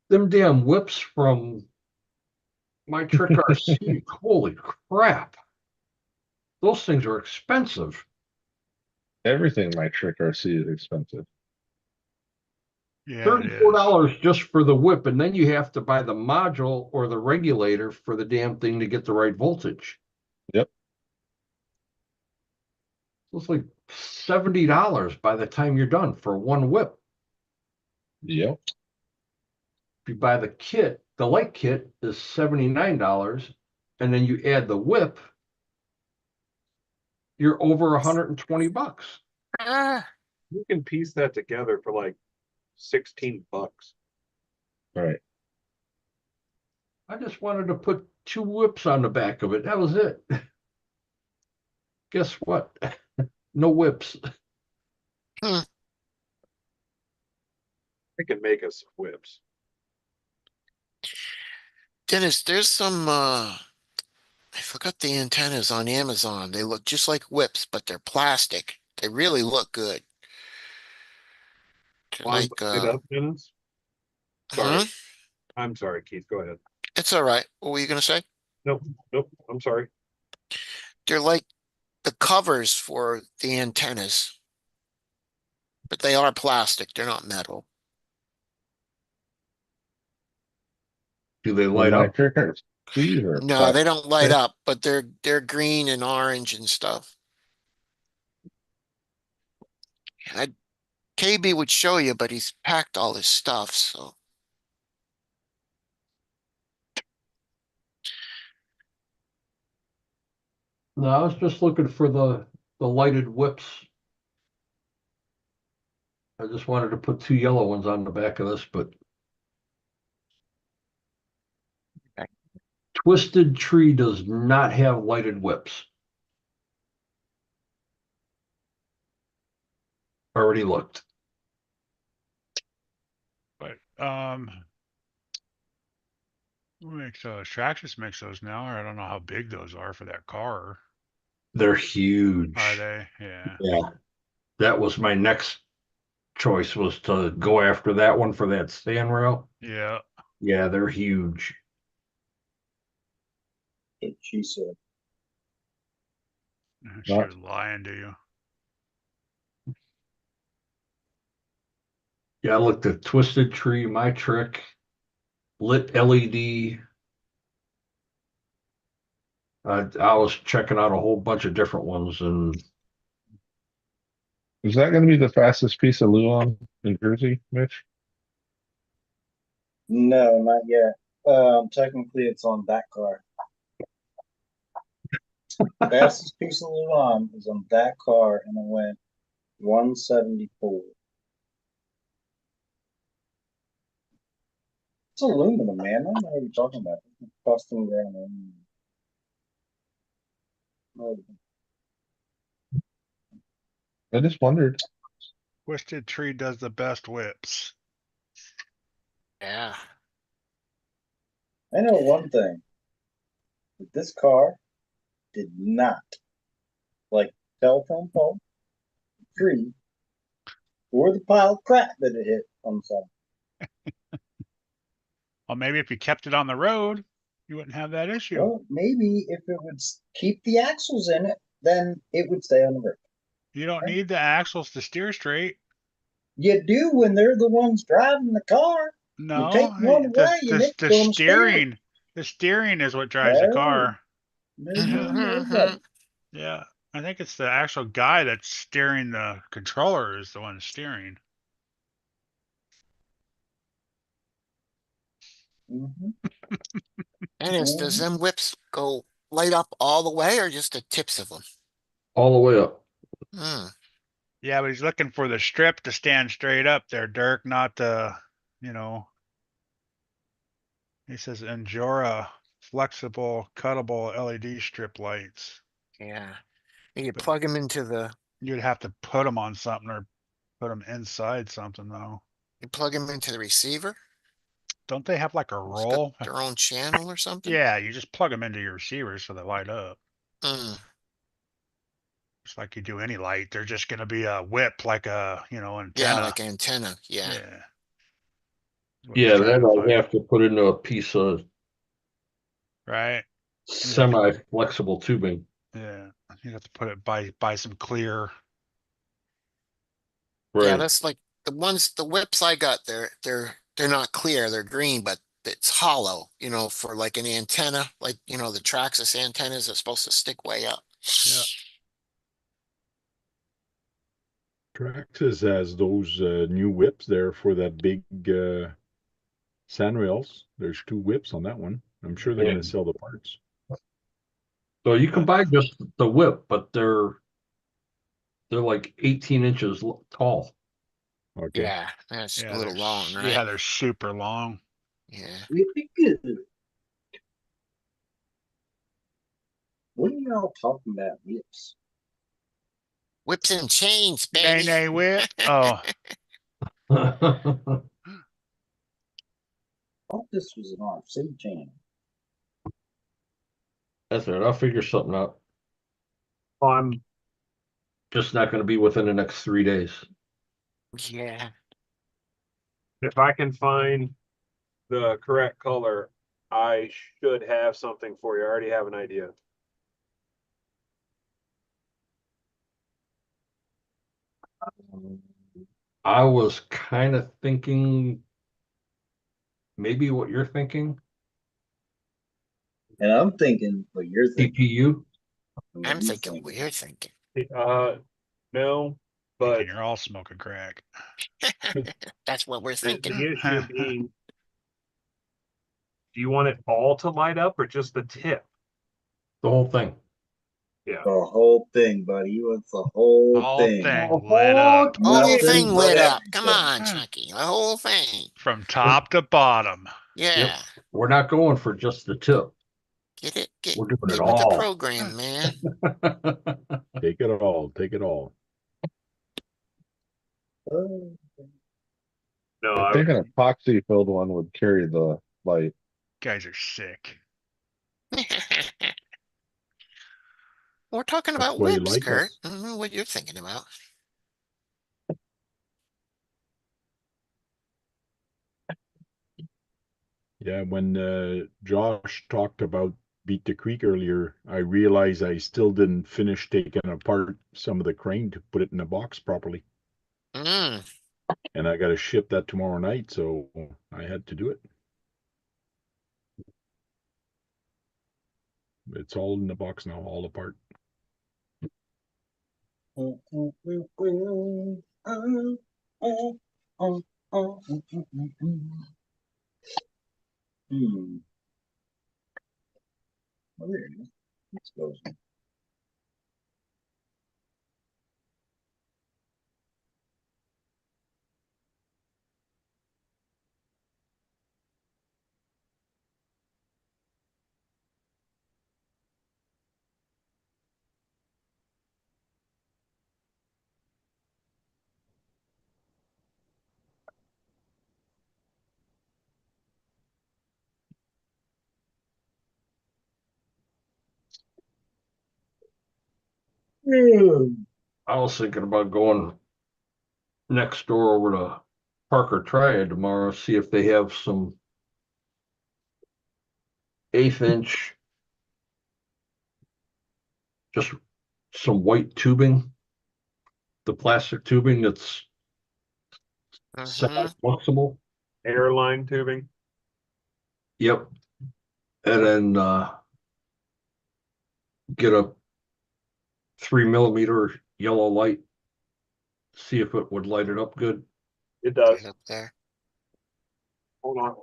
Them damn whips from my Trick RC. Holy crap. Those things are expensive. Everything in my Trick RC is expensive. Yeah, it is. $34 just for the whip, and then you have to buy the module or the regulator for the damn thing to get the right voltage. Yep. So it's like $70 by the time you're done for one whip. Yep. If you buy the kit, the light kit is $79, and then you add the whip, you're over $120. Ah, You can piece that together for like $16. Right. I just wanted to put 2 whips on the back of it. That was it. Guess what? No whips. I can make us whips. Dennis, there's some, I forgot the antennas on Amazon. They look just like whips, but they're plastic. They really look good. They're Want like, to look it up, Dennis? Sorry. huh? I'm sorry, Keith. Go ahead. It's all right. What were you gonna say? Nope. Nope. I'm sorry. They're like the covers for the antennas, but they are plastic. They're not metal. Do they Well, light my up? Trick RCs are No, they plastic. don't light up, but they're green and orange and stuff. I KB would show you, but he's packed all his stuff, so No, I was just looking for the lighted whips. I just wanted to put 2 yellow ones on the back of this, but Okay. Twisted Tree does not have lighted whips. Already looked. But who makes those? Traxxas makes those now, or I don't know how big those are for that car. They're huge. Are they? Yeah. Yeah. That was my next choice, was to go after that one for that stand rail. Yeah. Yeah, they're huge. She said. She Not- was lying to you. Yeah, I looked at Twisted Tree, My Trick, Lit LED. I was checking out a whole bunch of different ones, and Is that going to be the fastest piece of Luon in Jersey, Mitch? No, not yet. Technically, it's on that car. Fastest piece of Luan is on that car, and it went 174. It's aluminum, man. I don't know what you're talking about. It's custom ground aluminum. Oh, I just wondered. Twisted Tree does the best whips. yeah. I know one thing. This car did not, like telephone pole, tree, or the pile of crap that it hit on the side. Well, maybe if you kept it on the road, you wouldn't have that issue. Well, maybe if it would keep the axles in it, then it would stay on the road. You don't need the axles to steer straight. You do when they're the ones driving the car. No, take one away and it's the gonna steer. steering, the steering is what drives the No. car. No, buddy. Yeah, I think it's the actual guy that's steering the controller is the one steering. Mhm. Does them whips go light up all the way or just the tips of them? all the way up. Hmm. Yeah, but he's looking for the strip to stand straight up there, Dirk, not the, you know. He says Endura flexible, cuttable LED strip lights. Yeah. You But plug them into the, you'd have to put them on something or put them inside something though. you plug them into the receiver? Don't they have like a It's got roll? their own channel or something? Yeah, you just plug them into your receiver so they light up. Mm. Just like you do any light. They're just gonna be a whip like a, Yeah, antenna. like an antenna. Yeah. Yeah. What he's Yeah, trying then to I find, have to put into a piece of right? semi-flexible tubing. Yeah. You have to put it buy some clear. Yeah, Right. that's like the whips I got, they're not clear, they're green, but it's hollow, for like an antenna, like, the Traxxas antennas are supposed to stick way up. Yeah. Traxxas has those new whips there for that big sandrails. There's 2 whips on that one. I'm sure they're Yeah. going to sell the parts. So you can buy just the whip, but they're like 18 inches tall. Okay. Yeah, that's Yeah, a little long, right? yeah, they're super long. Yeah. Really good. What are y'all talking about, whips? Whips and chains, Nay, baby. nay, whip. Oh, I thought this was an RC channel. That's it. I'll figure something out. I'm Just not going to be within the next 3 days. Yeah. if I can find the correct color, I should have something for you. I already have an idea. I was kind of thinking maybe what you're thinking, And I'm thinking what you're thinking. CPU. And I'm what you're thinking what you're thinking. No, but thinking you're all smoking crack. That's what we're the thinking. issue being, do you want it all to light up or just the tip? The whole thing. Yeah. The whole thing, buddy. He wants the whole Whole thing. thing lit up Whole Nothing thing but lit up. Come everything. on, Chucky. The whole thing. from top to bottom. Yeah. We're not going for just the tip. Get it. We're doing it Get with the all. program, man. Take it all. Take it all. Oh, No, I think an epoxy filled one would carry the light. Guys are sick. We're talking That's about why you whips, like Kurt. us. I don't know what you're thinking about. Yeah, when Josh talked about Beat the Creek earlier, I realized I still didn't finish taking apart some of the crane to put it in a box properly. Mm. And I got to ship that tomorrow night, so I had to do it. It's all in the box now, all apart. Hmm. Oh, there it is. Let's go. I was thinking about going next door over to Parker Triad tomorrow, see if they have some 1/8 inch, just some white tubing, the plastic tubing that's Hmm. semi-flexible. airline tubing. Yep. And then get a 3mm yellow light, see if it would light it up good. It does. Right up there. Hold on.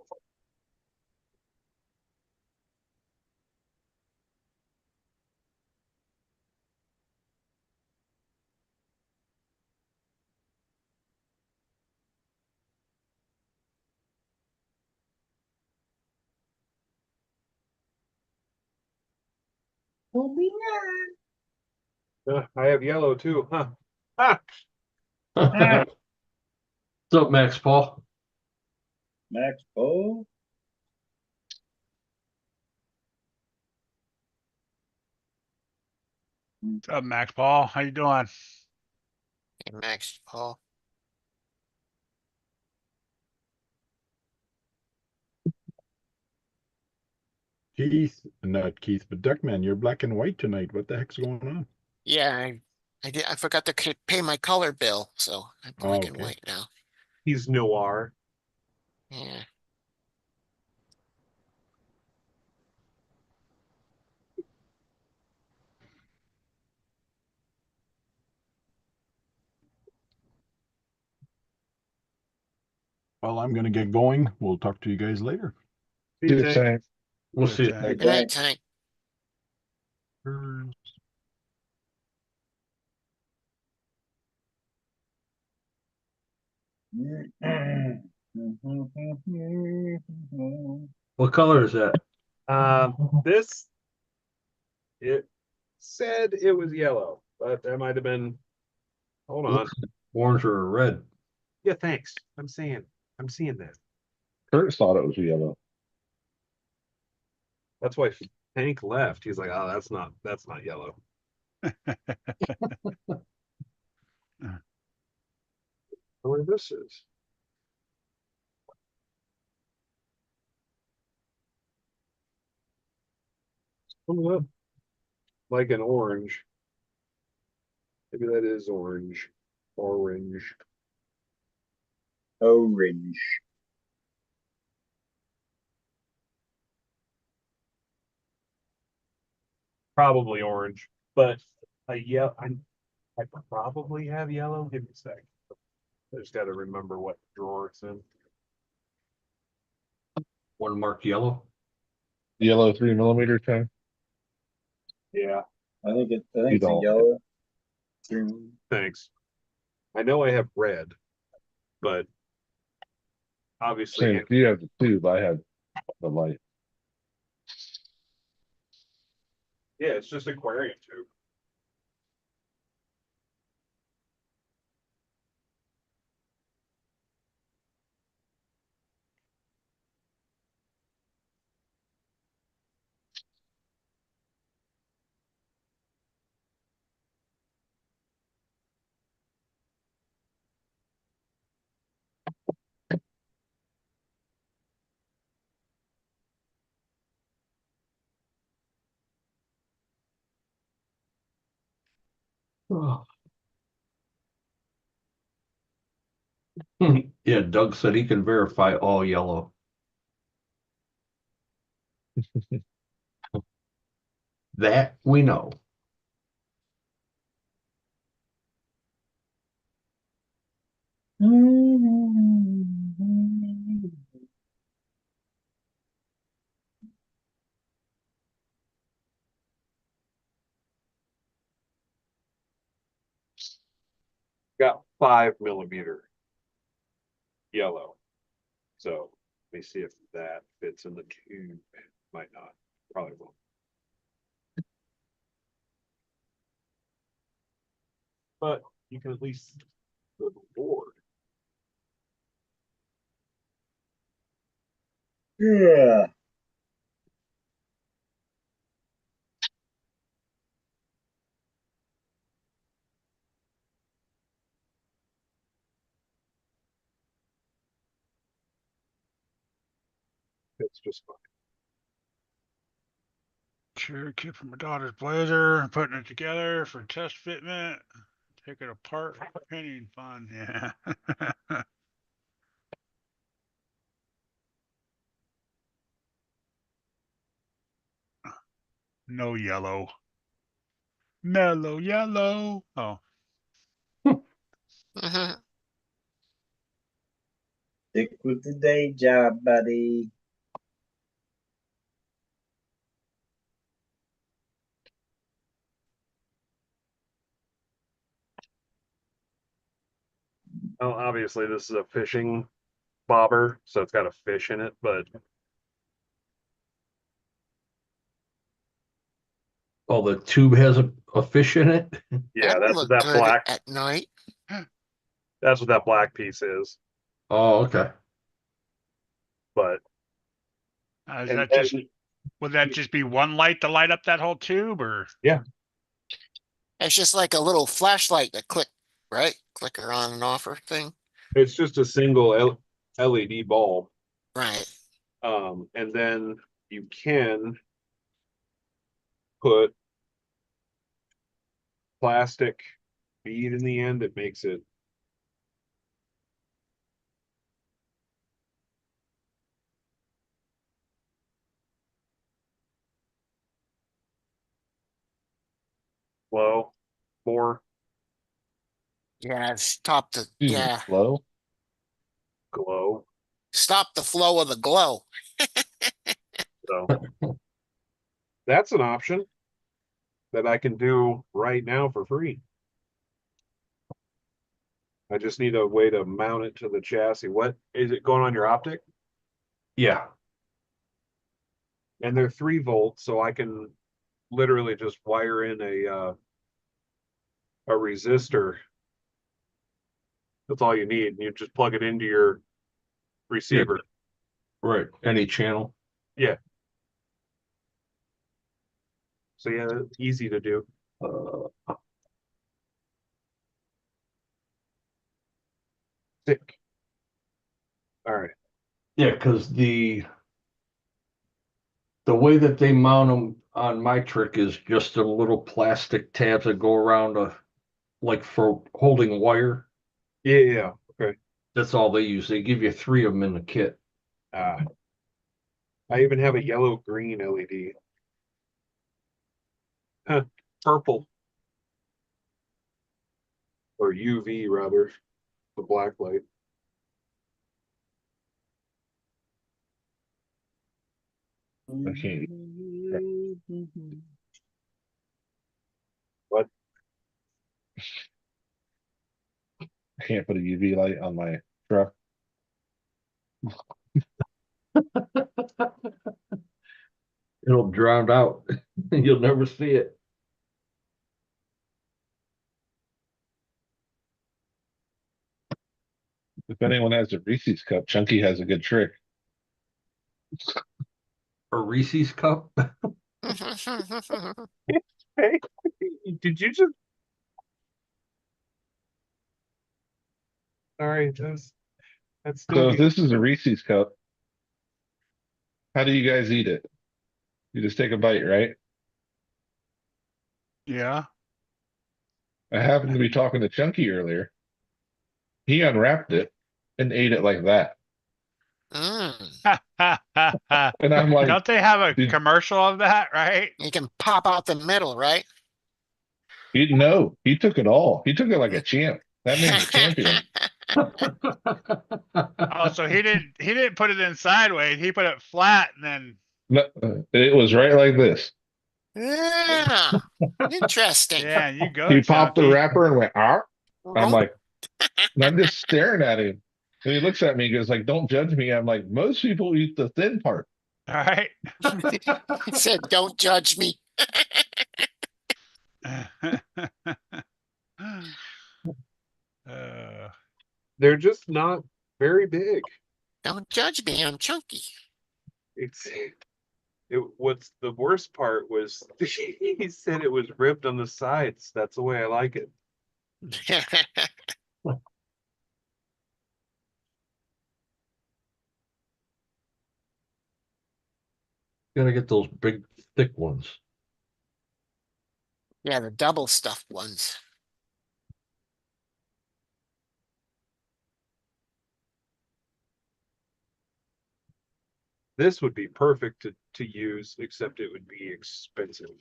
I have yellow too, huh? Ah, What's up, Max Paul? Max Poe. What's up, Max Paul? How you doing? Hey, Max, Paul. Keith, not Keith, but Duckman, you're black and white tonight. What the heck's going on? Yeah, I forgot to pay my color bill, so I'm black and Okay. white now. he's noir. Yeah. Well, I'm gonna get going. We'll talk to you guys later. We'll Good see you. thing. Good night, Tank. What color is that? This, it said it was yellow, but that might have been, hold on. Looks orange or red. Yeah, thanks. I'm seeing that. Kurt thought it was yellow. That's why Hank left. He's like, oh, that's not yellow. Where this is. Coming up like an orange. Maybe that is orange. Orange. Orange. Probably orange, but I probably have yellow. Give me a sec. I just got to remember what drawer it's in. One marked yellow. Yellow 3mm tank. Yeah, I think it's You a don't. yellow. thanks. I know I have red, but obviously, Same. You have the tube. I had the light. yeah, it's just aquarium tube. Oh. Yeah, Doug said he can verify all yellow. That we know. Got 5mm yellow. So let me see if that fits in the tube. Might not. Probably won't. But you can at least go to the board. Yeah. It's just fine. Cherokee for my daughter's blazer, putting it together for test fitment. Take it apart for painting fun. Yeah. No yellow. Mellow yellow. Oh, Mhm. Stick with the day job, buddy. Well, obviously this is a fishing bobber, so it's got a fish in it, but Oh, the tube has a fish in it? Yeah, That would that's what look that good black, at night. that's what that black piece is. Oh, okay. But, Is and that then, just, would that just be one light to light up that whole tube, or? It's just like a little flashlight that right? Clicker on and off or thing. it's just a single LED bulb. Right. And then you can put plastic bead in the end. It makes it, glow more Yeah, stop the Excuse me, flow. glow. stop the flow of the glow. So that's an option that I can do right now for free. I just need a way to mount it to the chassis. What is it going on your optic? Yeah. And they're 3 volts, so I can literally just wire in a resistor. That's all you need. You just plug it into your receiver. Right. Any channel. Yeah. So yeah, easy to do. Sick. All right. Yeah, because the way that they mount them on my trick is just a little plastic tabs that go around like for holding wire. Yeah. Okay. That's all they use. They give you 3 of them in the kit. I even have a yellow green LED. Huh, purple. Or UV rather. The black light. I can't. What? I can't put a UV light on my truck. It'll drown out. You'll never see it. If anyone has a Reese's cup, Chunky has a good trick. A Reese's cup. Hey, did you just? Sorry, that's still. So if this is a Reese's cup, how do you guys eat it? You just take a bite, right? Yeah. I happened to be talking to Chunky earlier. He unwrapped it and ate it like that. And I'm like, Don't they have a did commercial of that, right? You can pop out the middle, right? he no, he took it all. He took it like a champ. That man's a champion. Oh, so he didn't put it in sideways. He put it flat and then No, it was right like this. Yeah. Interesting. yeah, you go, He popped the Chunky. wrapper and went, ah. I'm Oh, like, and I'm just staring at him. And he looks at me and goes, like, don't judge me. I'm like, most people eat the thin part. All right. he said, "Don't judge me." uh, They're just not very big. Don't judge me. I'm chunky. What's the worst part was he said it was ripped on the sides. That's the way I like it. Gotta get those big, thick ones. Yeah, the double stuffed ones. This would be perfect to use, except it would be expensive.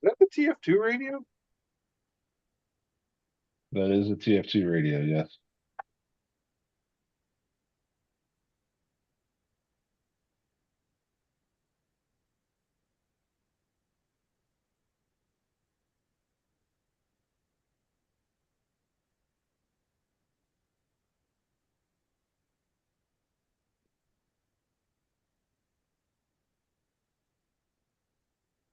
Is that the TF2 radio? That is a TF2 radio, yes.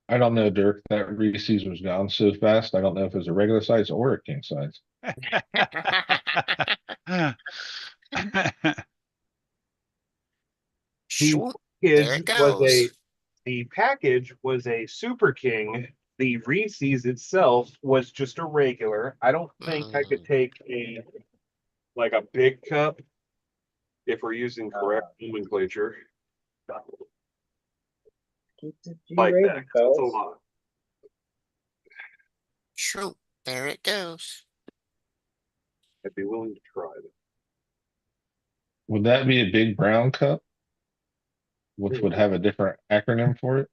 I don't know, Dirk. That Reese's was gone so fast. I don't know if it was a regular size or a king size. The Sure, there package it was a goes. the package was a Super King. The Reese's itself was just a regular. I don't think I could Mm, take a like a big cup if we're using correct nomenclature Keep the G like that. rated, 'Cause it's a fellas. lot. sure, there it goes. I'd be willing to try it. Would that be a big brown cup, which would have a different acronym for it?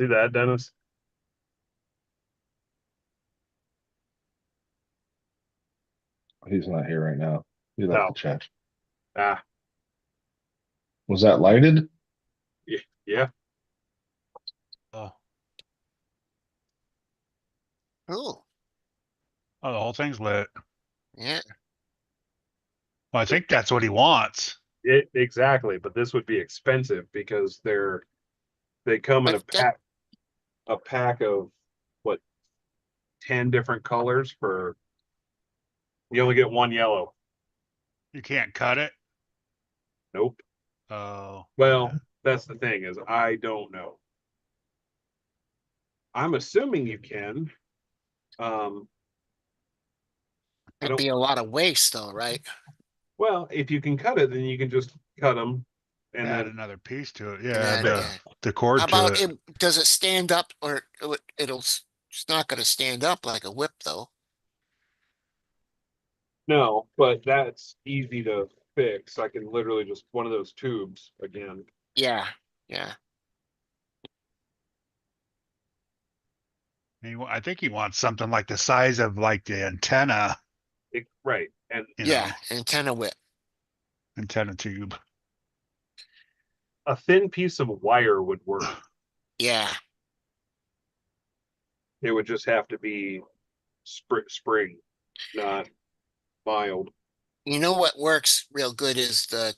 See that, Dennis? He's not here right now. He left the No. chat. Ah, Was that lighted? yeah. Oh, Ooh, oh, the whole thing's lit. yeah, Well, I think that's what he wants. It exactly, but this would be expensive because they come in but that, a pack of what 10 different colors for you only get one yellow. You can't cut it. Nope. Oh, Well, yeah. that's the thing is I don't know. I'm assuming you can. I it'd don't be a lot of waste though, right? well, if you can cut it, then you can just cut them and Add then another piece to it. And Yeah, that, right. yeah. the How cord to about it. it? Does it stand up or it's not gonna stand up like a whip though? No, but that's easy to fix. I can literally just one of those tubes again. Yeah, yeah. I think he wants something like the size of like the antenna, Right. And you Yeah, know, antenna whip. antenna tube. a thin piece of wire would work. Yeah. It would just have to be spring, not mild. You know what works real good is the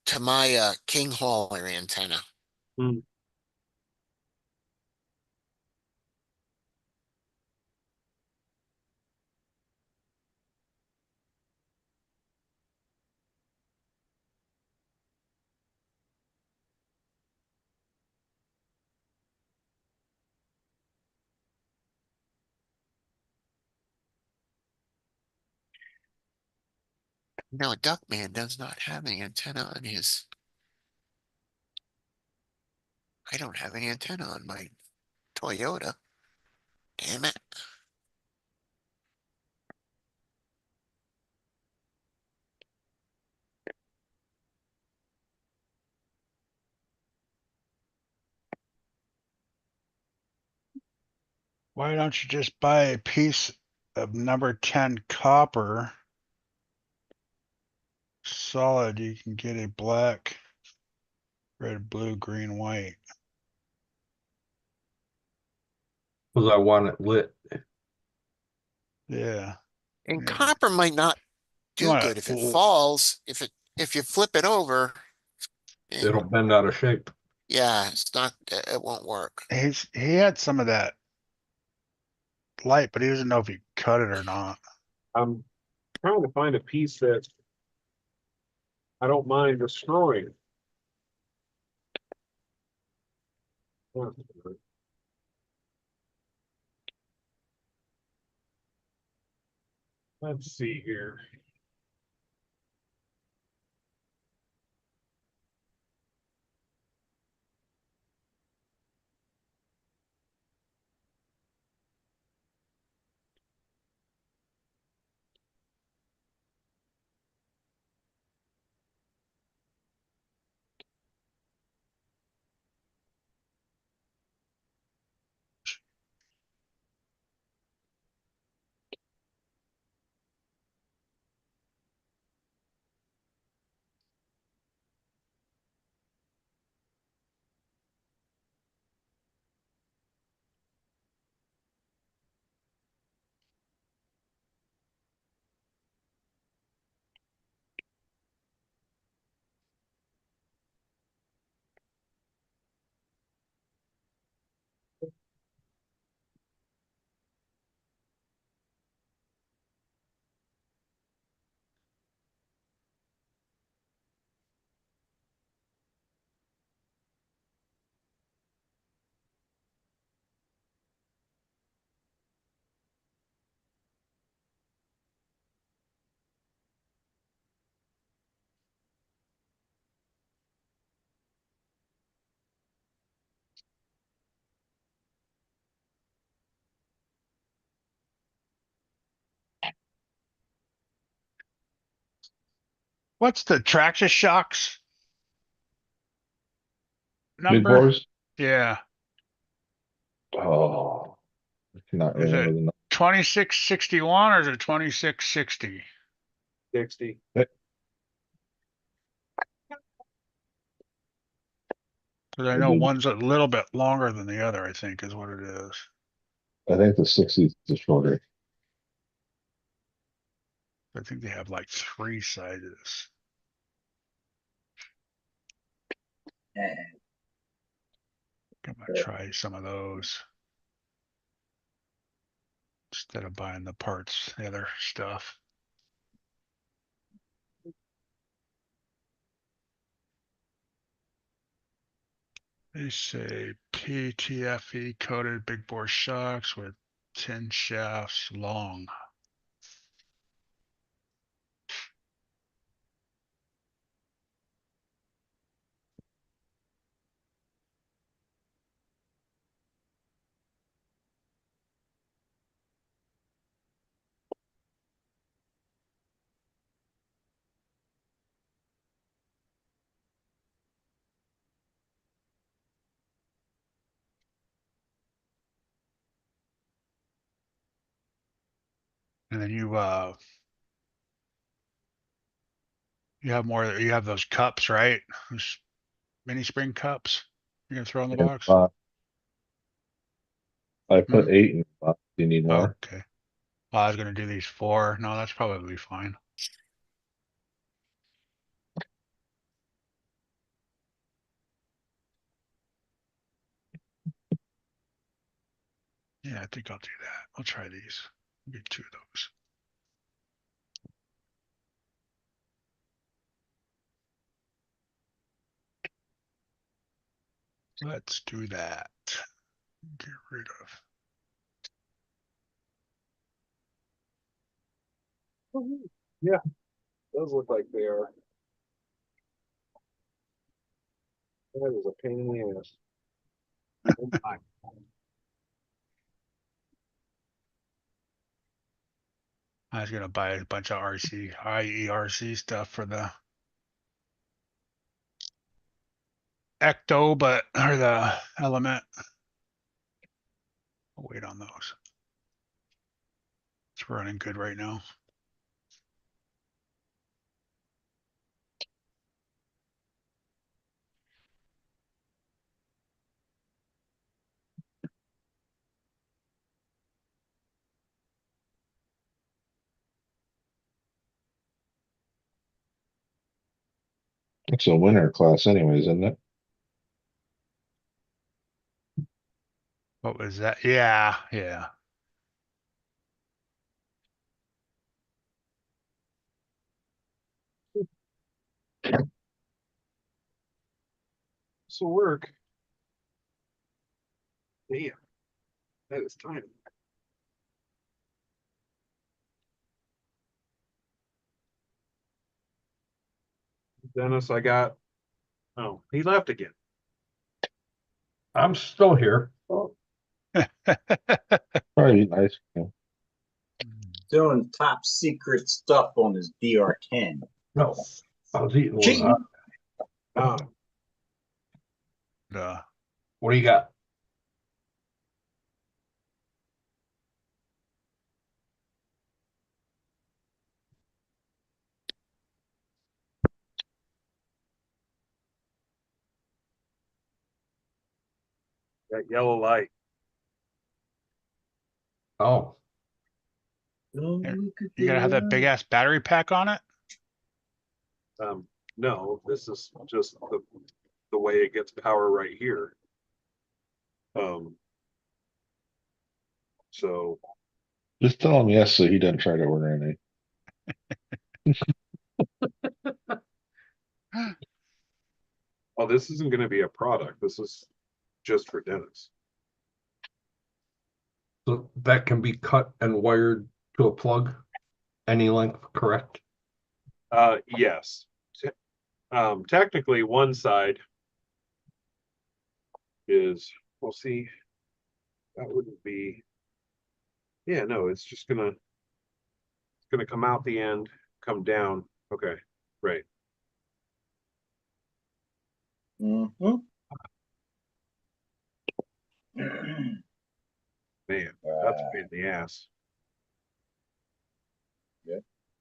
Tamaya King Hauler antenna. Hmm. No, Duckman does not have any antenna on his. I don't have any antenna on my Toyota. Damn it. Why don't you just buy a piece of number 10 copper solid? You can get a black, red, blue, green, white. Because I want it lit. Yeah. And Yeah. copper might not You do want good if it to, falls. If you flip it over, and It'll bend out of shape. yeah, it's not. It won't work. he had some of that light, but he doesn't know if he cut it or not. I'm trying to find a piece that I don't mind destroying. Let's see here. What's the traction shocks Big number? bores? Yeah, Oh, I cannot is remember it the number. 2661 or is it 2660? 60. Because I know one's a little bit longer than the other, I think is what it is. I think the 60 is shorter. I think they have like 3 sizes. I'm gonna try some of those instead of buying the parts, the other stuff. They say PTFE coated big bore shocks with 10 shafts long. And then you you have those cups, right? Those mini spring cups you're gonna throw in the And, box? I Hmm? put 8 in the box. Do you need more? Okay. I was gonna do these 4. No, that's probably fine. Yeah, I think I'll do that. I'll try these. Get 2 of those. Let's do that. Get rid of. Yeah, those look like they are. That is a pain in the ass. Oh my. I was gonna buy a bunch of IERC stuff for the Ecto, but or the Element. I'll wait on those. It's running good right now. It's a winter class anyways, isn't it? What was that? Yeah, yeah. This will work. Damn, that is tiny. Dennis, I got. Oh, he left again. I'm still here. Probably nice. Yeah. Doing top secret stuff on his DR10. No, I was eating one. Cheating. Uh, What do you got? That yellow light. Oh, Oh, Here, look at you gotta have that that. big ass battery pack on it. No, this is just the way it gets power right here. So Just tell him yes so he doesn't try to order any. oh, this isn't going to be a product. This is just for Dennis. so that can be cut and wired to a plug, any length, correct? Yes. Technically one side is, we'll see, that wouldn't be, yeah, no, it's gonna come out the end, come down. Okay, right. Mm-hmm. Man, that's a pain in the ass.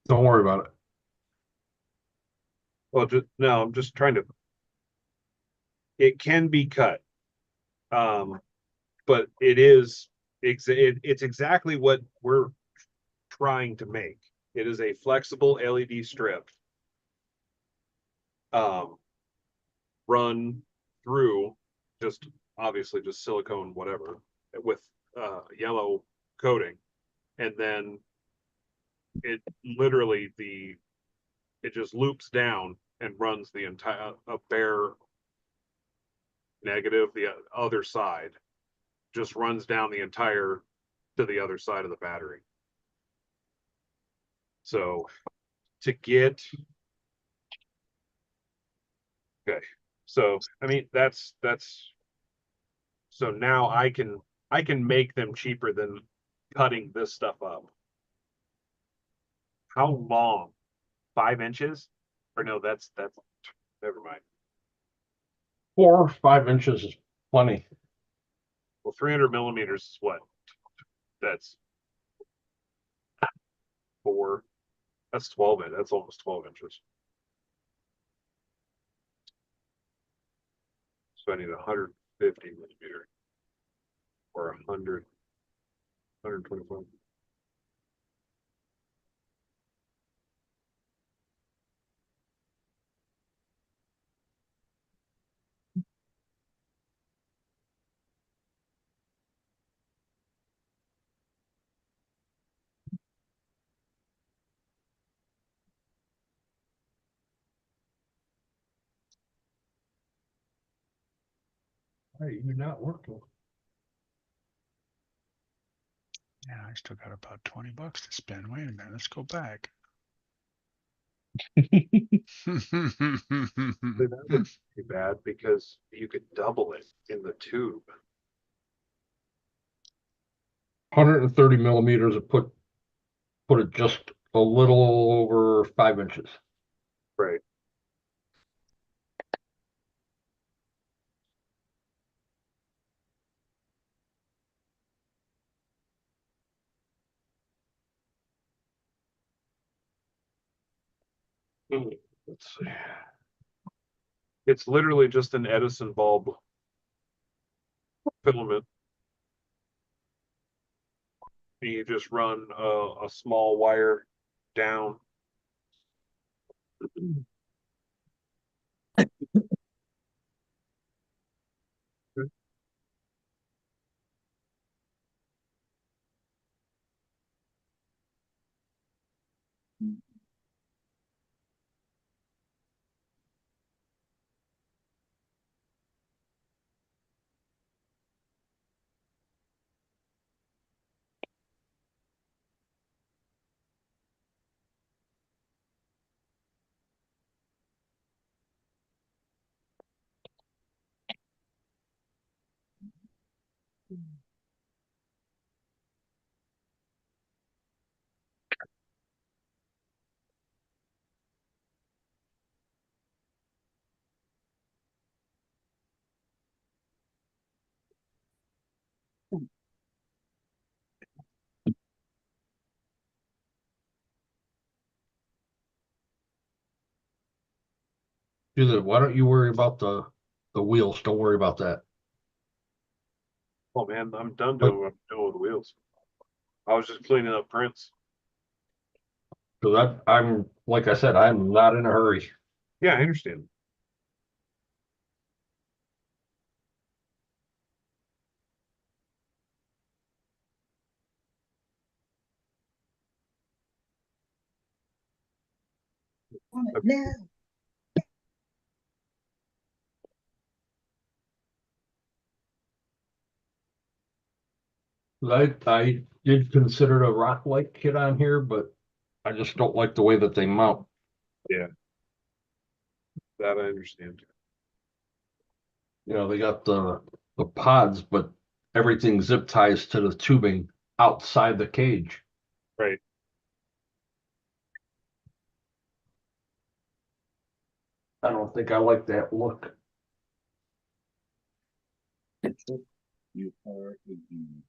Don't worry about it. Well, no, I'm just trying to, it can be cut. But it's exactly what we're trying to make. It is a flexible LED strip run through just obviously just silicone whatever with yellow coating, and then it literally it just loops down and runs the entire a bare negative, the other side just runs down the entire to the other side of the battery. So to get okay, so I mean that's so now I can make them cheaper than cutting this stuff up. How long? 5 inches? Or no, that's never mind. 4 or 5 inches is plenty. Well, 300 millimeters is what? That's 4. That's 12 inches. That's almost 12 inches. So I need 150 millimeter or 100, 125. Hey, you're not working. Yeah, I still got about $20 to spend. Wait a minute, let's go back. That would be bad because you could double it in the tube. 130 millimeters would put it just a little over 5 inches. Right. Let's see. It's literally just an Edison bulb filament. And you just run a small wire down. Why don't you worry about the wheels? Don't worry about that. Oh man, I'm done But- doing what I'm doing with wheels. I was just cleaning up prints. So that I'm like I said, I'm not in a hurry. Yeah, I understand. Now. I did consider a rock light kit on here, but I just don't like the way that they mount. That I understand. You know, they got the pods, but everything zip ties to the tubing outside the cage. Right. I don't think I like that look. You are a genius.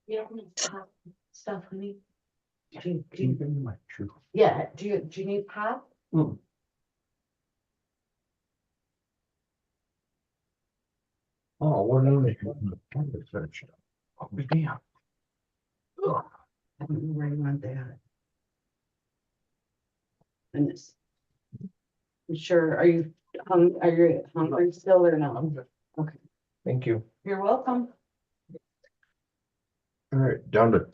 You don't need pop stuff, honey. True. Yeah, do you need pop? Oh, what are they? Oh, damn. I don't know where you want that. Goodness. You sure, are you hungry still or no? Okay, Thank you. you're welcome. All right, down to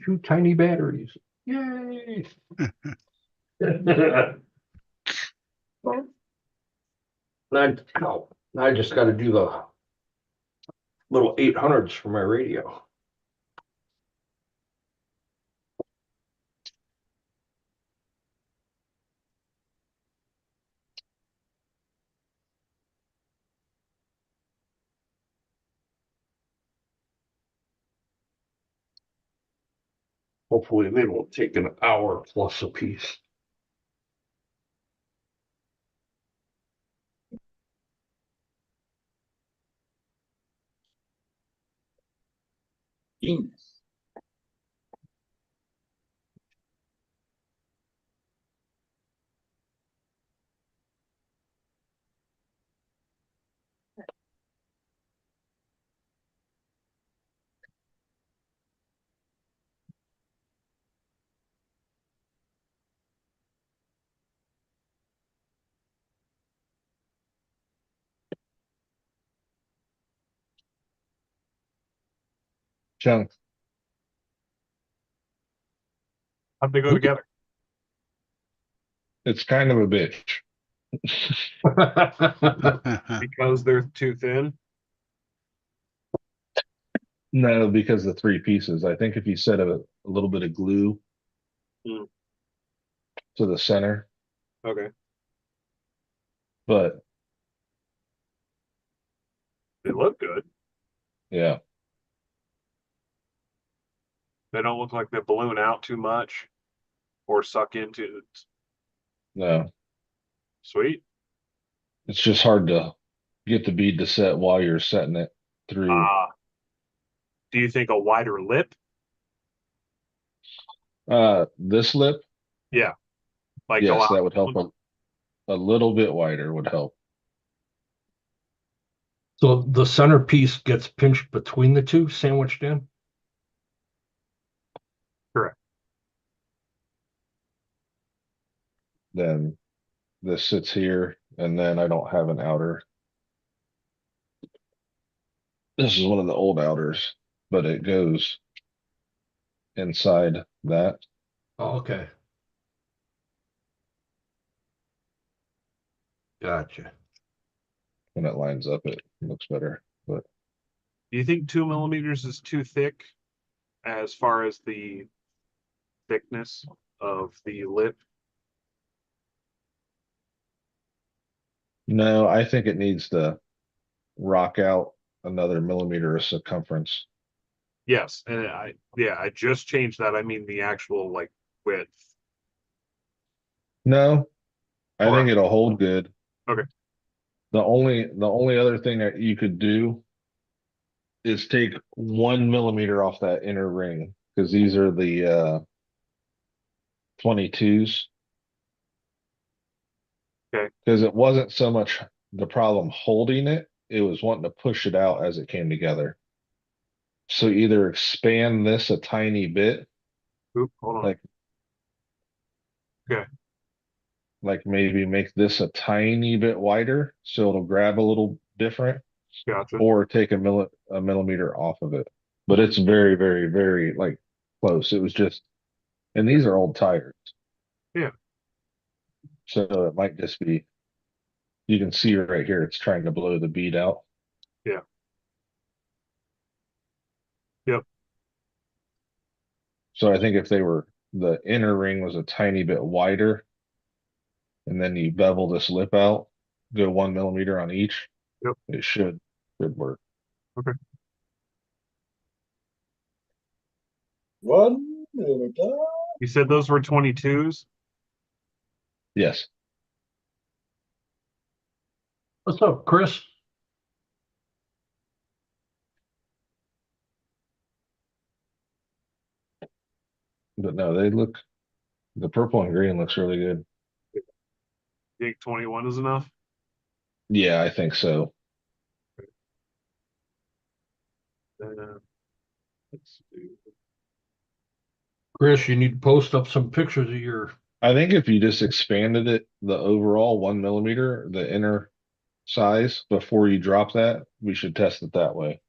2 tiny batteries. Yay! I just got to do the little 800s for my radio. Hopefully they won't take an hour plus a piece. Genius. Chunk, How'd they go together? it's kind of a bitch. Because they're too thin. No, because the 3 pieces. I think if you set a little bit of glue Mm. to the center, Okay. but They look good. yeah, They don't look like they balloon out too much or suck into it. no, Sweet. it's just hard to get the bead to set while you're setting it through. Do you think a wider lip? This lip, Yeah. Like yes, allow that would help a little bit wider would help. So the centerpiece gets pinched between the two, sandwiched in. Correct. Then this sits here, and then I don't have an outer. This is one of the old outers, but it goes inside that. Oh, okay. Gotcha. When it lines up, it looks better. But Do you think 2 millimeters is too thick as far as the thickness of the lip? No, I think it needs to rock out another millimeter of circumference. Yes, and I just changed that. I mean the actual like width. No, I Or- think it'll hold good. Okay. The only other thing that you could do is take 1 millimeter off that inner ring, because these are the 22s. Okay. Because it wasn't so much the problem holding it, it was wanting to push it out as it came together. So either expand this a tiny bit, Oop, hold on. like Okay. like maybe make this a tiny bit wider so it'll grab a little different, Gotcha. or take a millimeter off of it. But it's very, very, very like close. It was just, and these are old tires. Yeah. So it might just be, you can see right here, it's trying to blow the bead out. Yeah. Yep. So I think if the inner ring was a tiny bit wider, and then you bevel this lip out, go 1 millimeter on each, Yep. it should work. Okay. One millimeter. You said those were 22s? Yes. What's up, Chris? But no, the purple and green looks really good. You think 21 is enough? Yeah, I think so. Let's do. Chris, you need to post up some pictures of your. I think if you just expanded it, the overall 1 millimeter, the inner size, before you drop that, we should test it that way.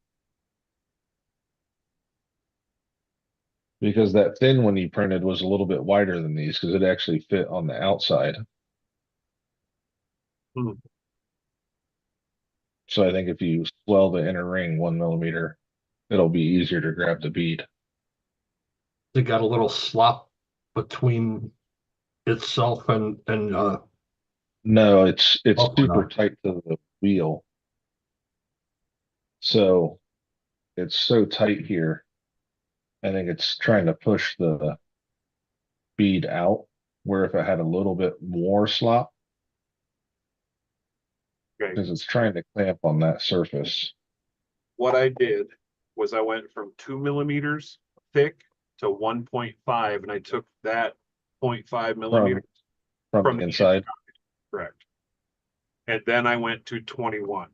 Because that thin one you printed was a little bit wider than these, because it actually fit on the outside. Hmm. So I think if you swell the inner ring 1 millimeter, it'll be easier to grab the bead. They got a little slop between itself and No, it's Oh, super no. tight to the wheel. So it's so tight here. I think it's trying to push the bead out, where if it had a little bit more slop, Okay. because it's trying to clamp on that surface. What I did was I went from 2 millimeters thick to 1.5, and I took that 0.5 millimeters From from the the inside. correct. And then I went to 21.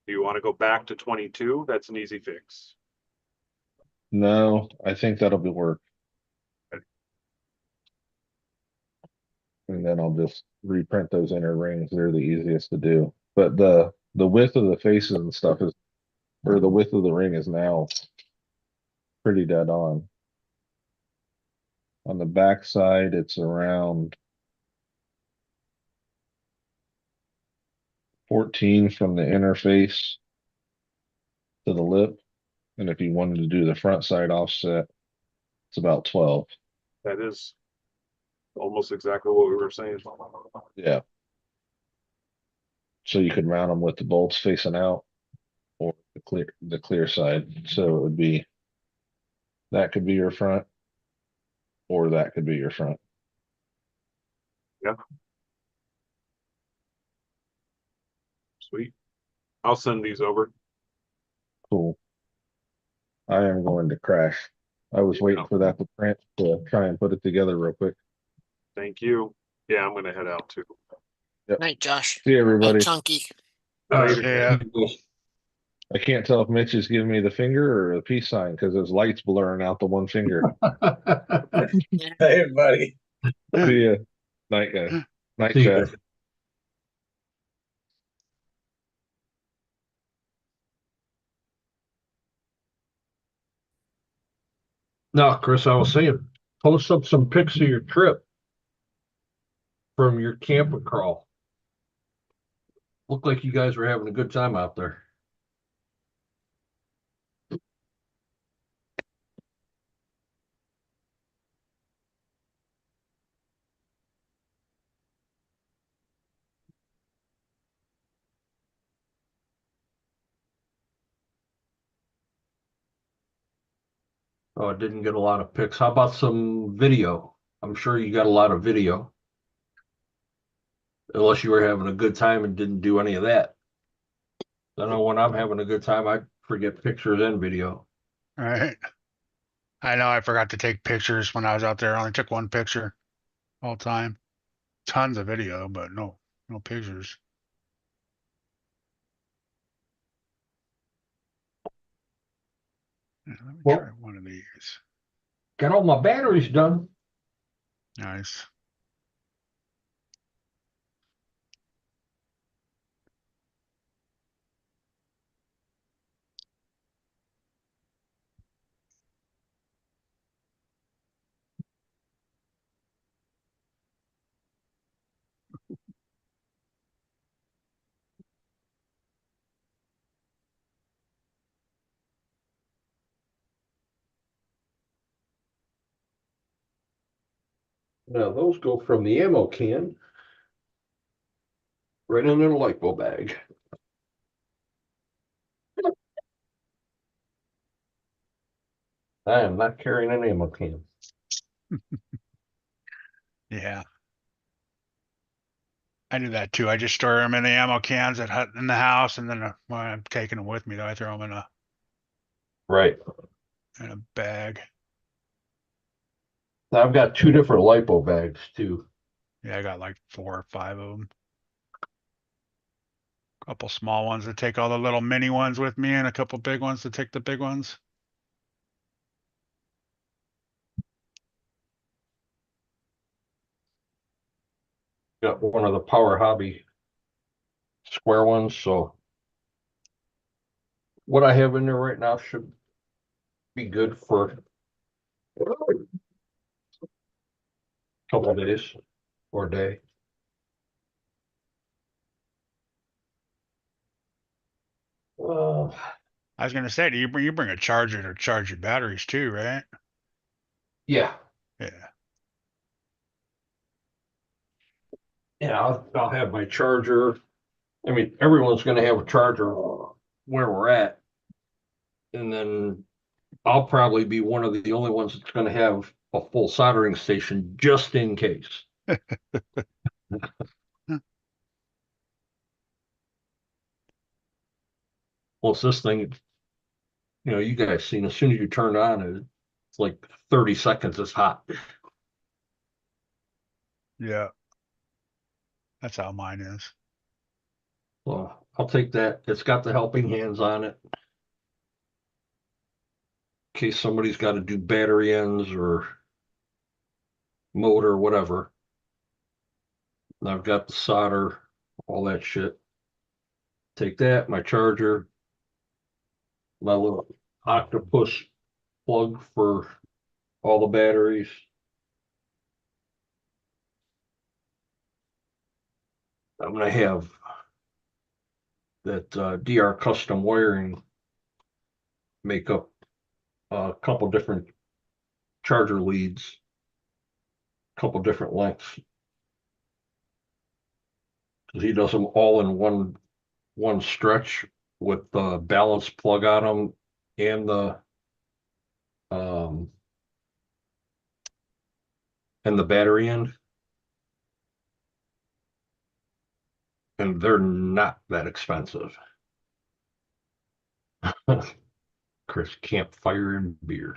Do you want to go back to 22? That's an easy fix. No, I think that'll be work. Okay. And then I'll just reprint those inner rings. They're the easiest to do. But the width of the faces and stuff is, or the width of the ring is now pretty dead on. On the back side, it's around 14 from the inner face to the lip. And if you wanted to do the front side offset, it's about 12. That is almost exactly what we were saying. Yeah. So you could mount them with the bolts facing out, or the clear side. So it would be, that could be your front, or that could be your front. Yeah. Sweet. I'll send these over. Cool. I am going to crash. I was waiting for that to print to try and put it together real quick. Thank you. Yeah, I'm gonna head out too. Night, Josh. See everybody. Night, Chunky. Later. Yeah. I can't tell if Mitch is giving me the finger or a peace sign because his light's blurring out the one finger. Hey, buddy. See ya. Night, guys. Night, See chat. ya. No, Chris, I was saying, post up some pics of your trip from your camper crawl. Looked like you guys were having a good time out there. Oh, it didn't get a lot of pics. How about some video? I'm sure you got a lot of video. Unless you were having a good time and didn't do any of that. I know when I'm having a good time, I forget pictures and video. Right. I know I forgot to take pictures when I was out there. I only took one picture all time. Tons of video, but no pictures. Yeah, let me Well- try one of these. Got all my batteries done. Nice. Now those go from the ammo can right into the lipo bag. I am not carrying an ammo can. Yeah. I do that too. I just store them in the ammo cans in the house, and then when I'm taking them with me, though, I throw them Right. in a bag. I've got 2 different lipo bags too. Yeah, I got like 4 or 5 of them. Couple small ones to take all the little mini ones with me, and a couple big ones to take the big ones. Got one of the Power Hobby square ones, so what I have in there right now should be good for a couple of days or a day. I was gonna say, do you bring a charger to charge your batteries too, right? Yeah, Yeah. I'll have my charger. I mean, everyone's gonna have a charger where we're at. And then I'll probably be one of the only ones that's gonna have a full soldering station just in case. Well, it's this thing, you guys seen, as soon as you turn it on, it's like 30 seconds, it's hot. Yeah. That's how mine is. So I'll take that. It's got the helping hands on it. In case somebody's got to do battery ends or motor, whatever. And I've got the solder, all that shit. Take that, my charger, my little octopus plug for all the batteries. I'm gonna have that DR custom wiring make up a couple different charger leads, a couple different lengths. Because he does them all in one stretch with the balance plug on them and um the battery end. And they're not that expensive. Chris, campfire and beer.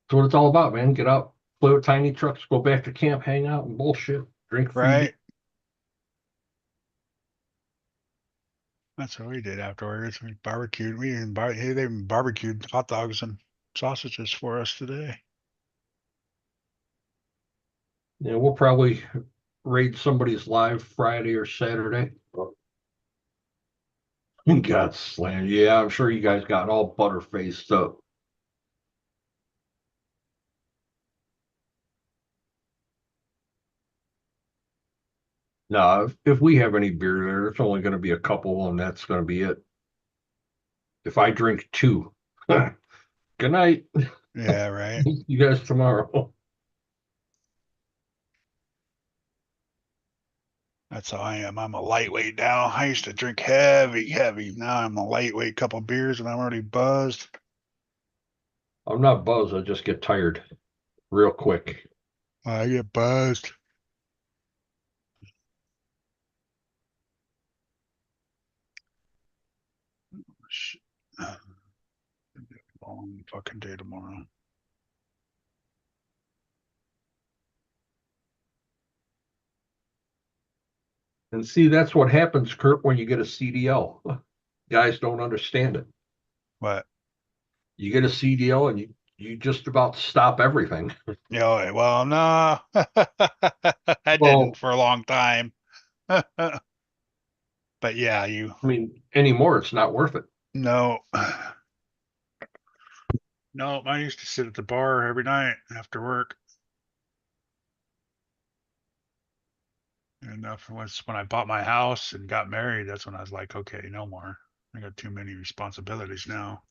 That's what it's all about, man. Get out, play with tiny trucks, go back to camp, hang out and bullshit, drink free beer. Right. That's what we did afterwards. We barbecued. They even barbecued hot dogs and sausages for us today. Yeah, we'll probably raid somebody's live Friday or Saturday. God slam. Yeah, I'm sure you guys got all butterfaced up. No, if we have any beer there, it's only going to be a couple, and that's going to be it. If I drink 2, good night. Yeah, right. You guys tomorrow. That's how I am. I'm a lightweight now. I used to drink heavy. Now I'm a lightweight, couple beers and I'm already buzzed. I'm not buzzed. I just get tired real quick. I get buzzed. Shit. Long fucking day tomorrow. And see, that's what happens, Kurt, when you get a CDL. Guys don't understand it. What? You get a CDL and you just about stop everything. Yeah, well, no. I Well, didn't for a long time. But yeah, you I mean, anymore, it's not worth it. know. No, I used to sit at the bar every night after work. And was when I bought my house and got married, that's when I was like, okay, no more. I got too many responsibilities now.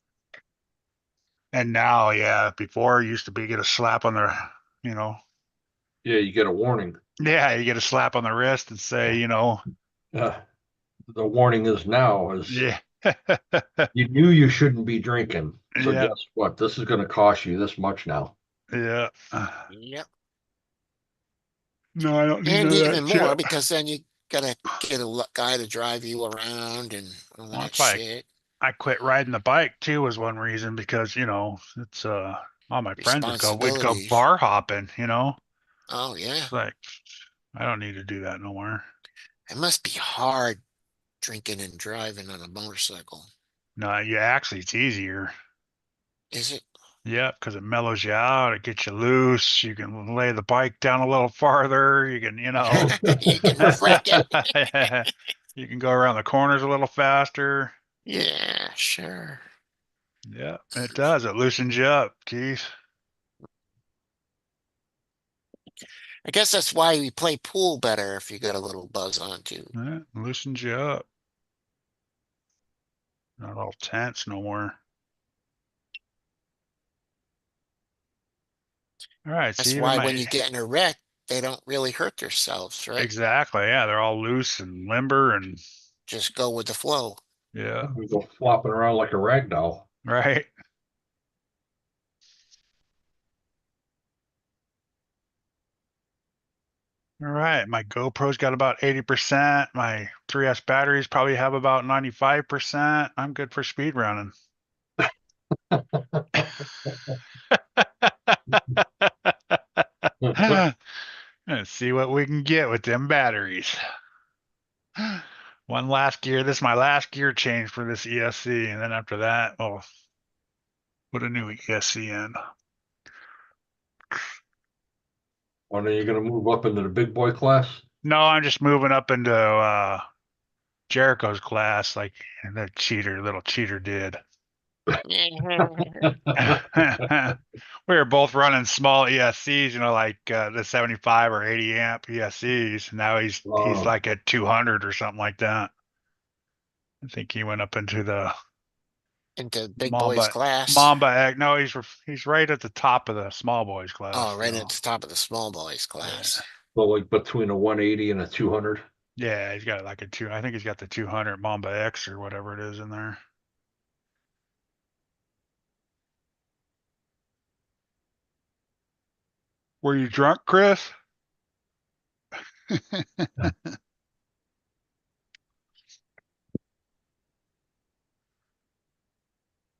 And now, yeah, before used to be get a slap on the, you know, Yeah, you get a warning. yeah, you get a slap on the wrist and say, The warning is now is yeah, you knew you shouldn't be drinking. So yeah, guess what? This is going to cost you this much now. yeah. Yep. No, I don't need And none of even that more shit. because then you gotta get a guy to drive you around and all Well, that that's why shit. I quit riding the bike too was one reason because, it's all my friends we'd go Responsibilities. bar hopping. Oh yeah. It's like I don't need to do that no more. It must be hard drinking and driving on a motorcycle. No, yeah, actually it's easier. Is it? Yeah, because it mellows you out, it gets you loose, you can lay the bike down a little farther, you can, You can wreck it. you can go around the corners a little faster. Yeah, sure. Yeah, it does. It loosens you up, Keith. I guess that's why we play pool better if you got a little buzz on too. Yeah, loosens you up. Not all tense no more. All right, That's see even why when my you get in a wreck, they don't really hurt themselves, right? exactly. Yeah, they're all loose and limber and Just go with the flow. yeah, We go flopping around like a rag doll. right. All right, my GoPro's got about 80%. My 3S batteries probably have about 95%. I'm good for speed running. Let's see what we can get with them batteries. One last gear. This is my last gear change for this ESC, and then after that, we'll put a new ESC in. When are you going to move up into the big boy class? No, I'm just moving up into Jericho's class, like the little cheater did. We were both running small ESCs, like the 75 or 80 amp ESCs. Now he's like at 200 or something like that. I think he went up into the Into big boys class. Mamba. No, he's right at the top of the small boys class. Oh, right at the top of the small boys class. So like between a 180 and a 200. Yeah, he's got like I think he's got the 200 Mamba X or whatever it is in there. Were you drunk, Chris?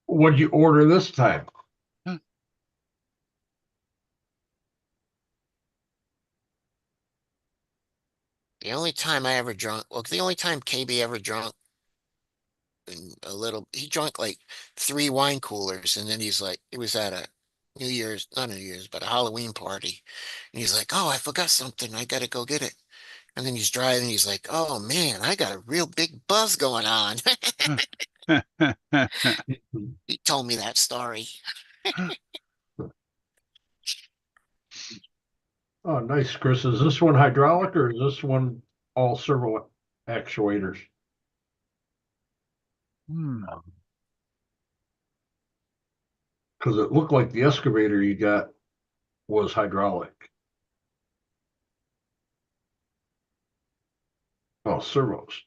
What'd you order this time? The only time I ever drunk, well, the only time KB ever drunk he drank like 3 wine coolers, and then he's like, it was at a not New Year's, but a Halloween party. And he's like, oh, I forgot something. I gotta go get it. And then he's driving. He's like, oh man, I got a real big buzz going on. He told me that story. Oh, nice, Chris. Is this one hydraulic or is this one all servo actuators? Because it looked like the excavator you got was hydraulic. Oh, servos.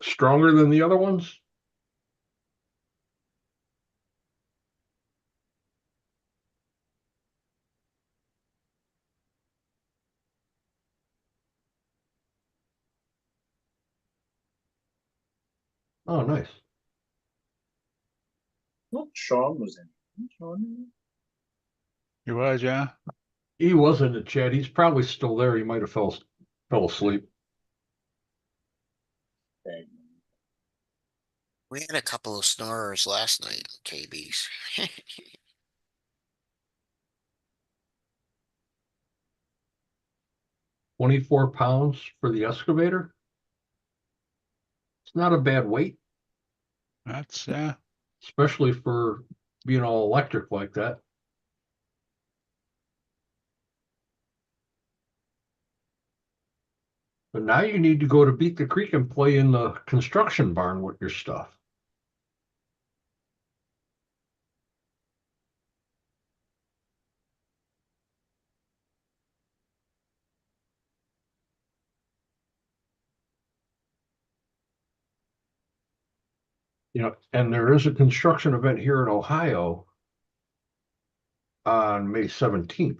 Stronger than the other ones? Oh, nice. Look, Sean was in. Sean in He was, yeah. He was in the chat. He's probably still there. He might have fell asleep. there? We had a couple of snorers last night, KBs. 24 pounds for the excavator. It's not a bad weight, That's yeah. especially for being all electric like that. But now you need to go to Beat the Creek and play in the construction barn with your stuff. You know, and there is a construction event here in Ohio on May 17th.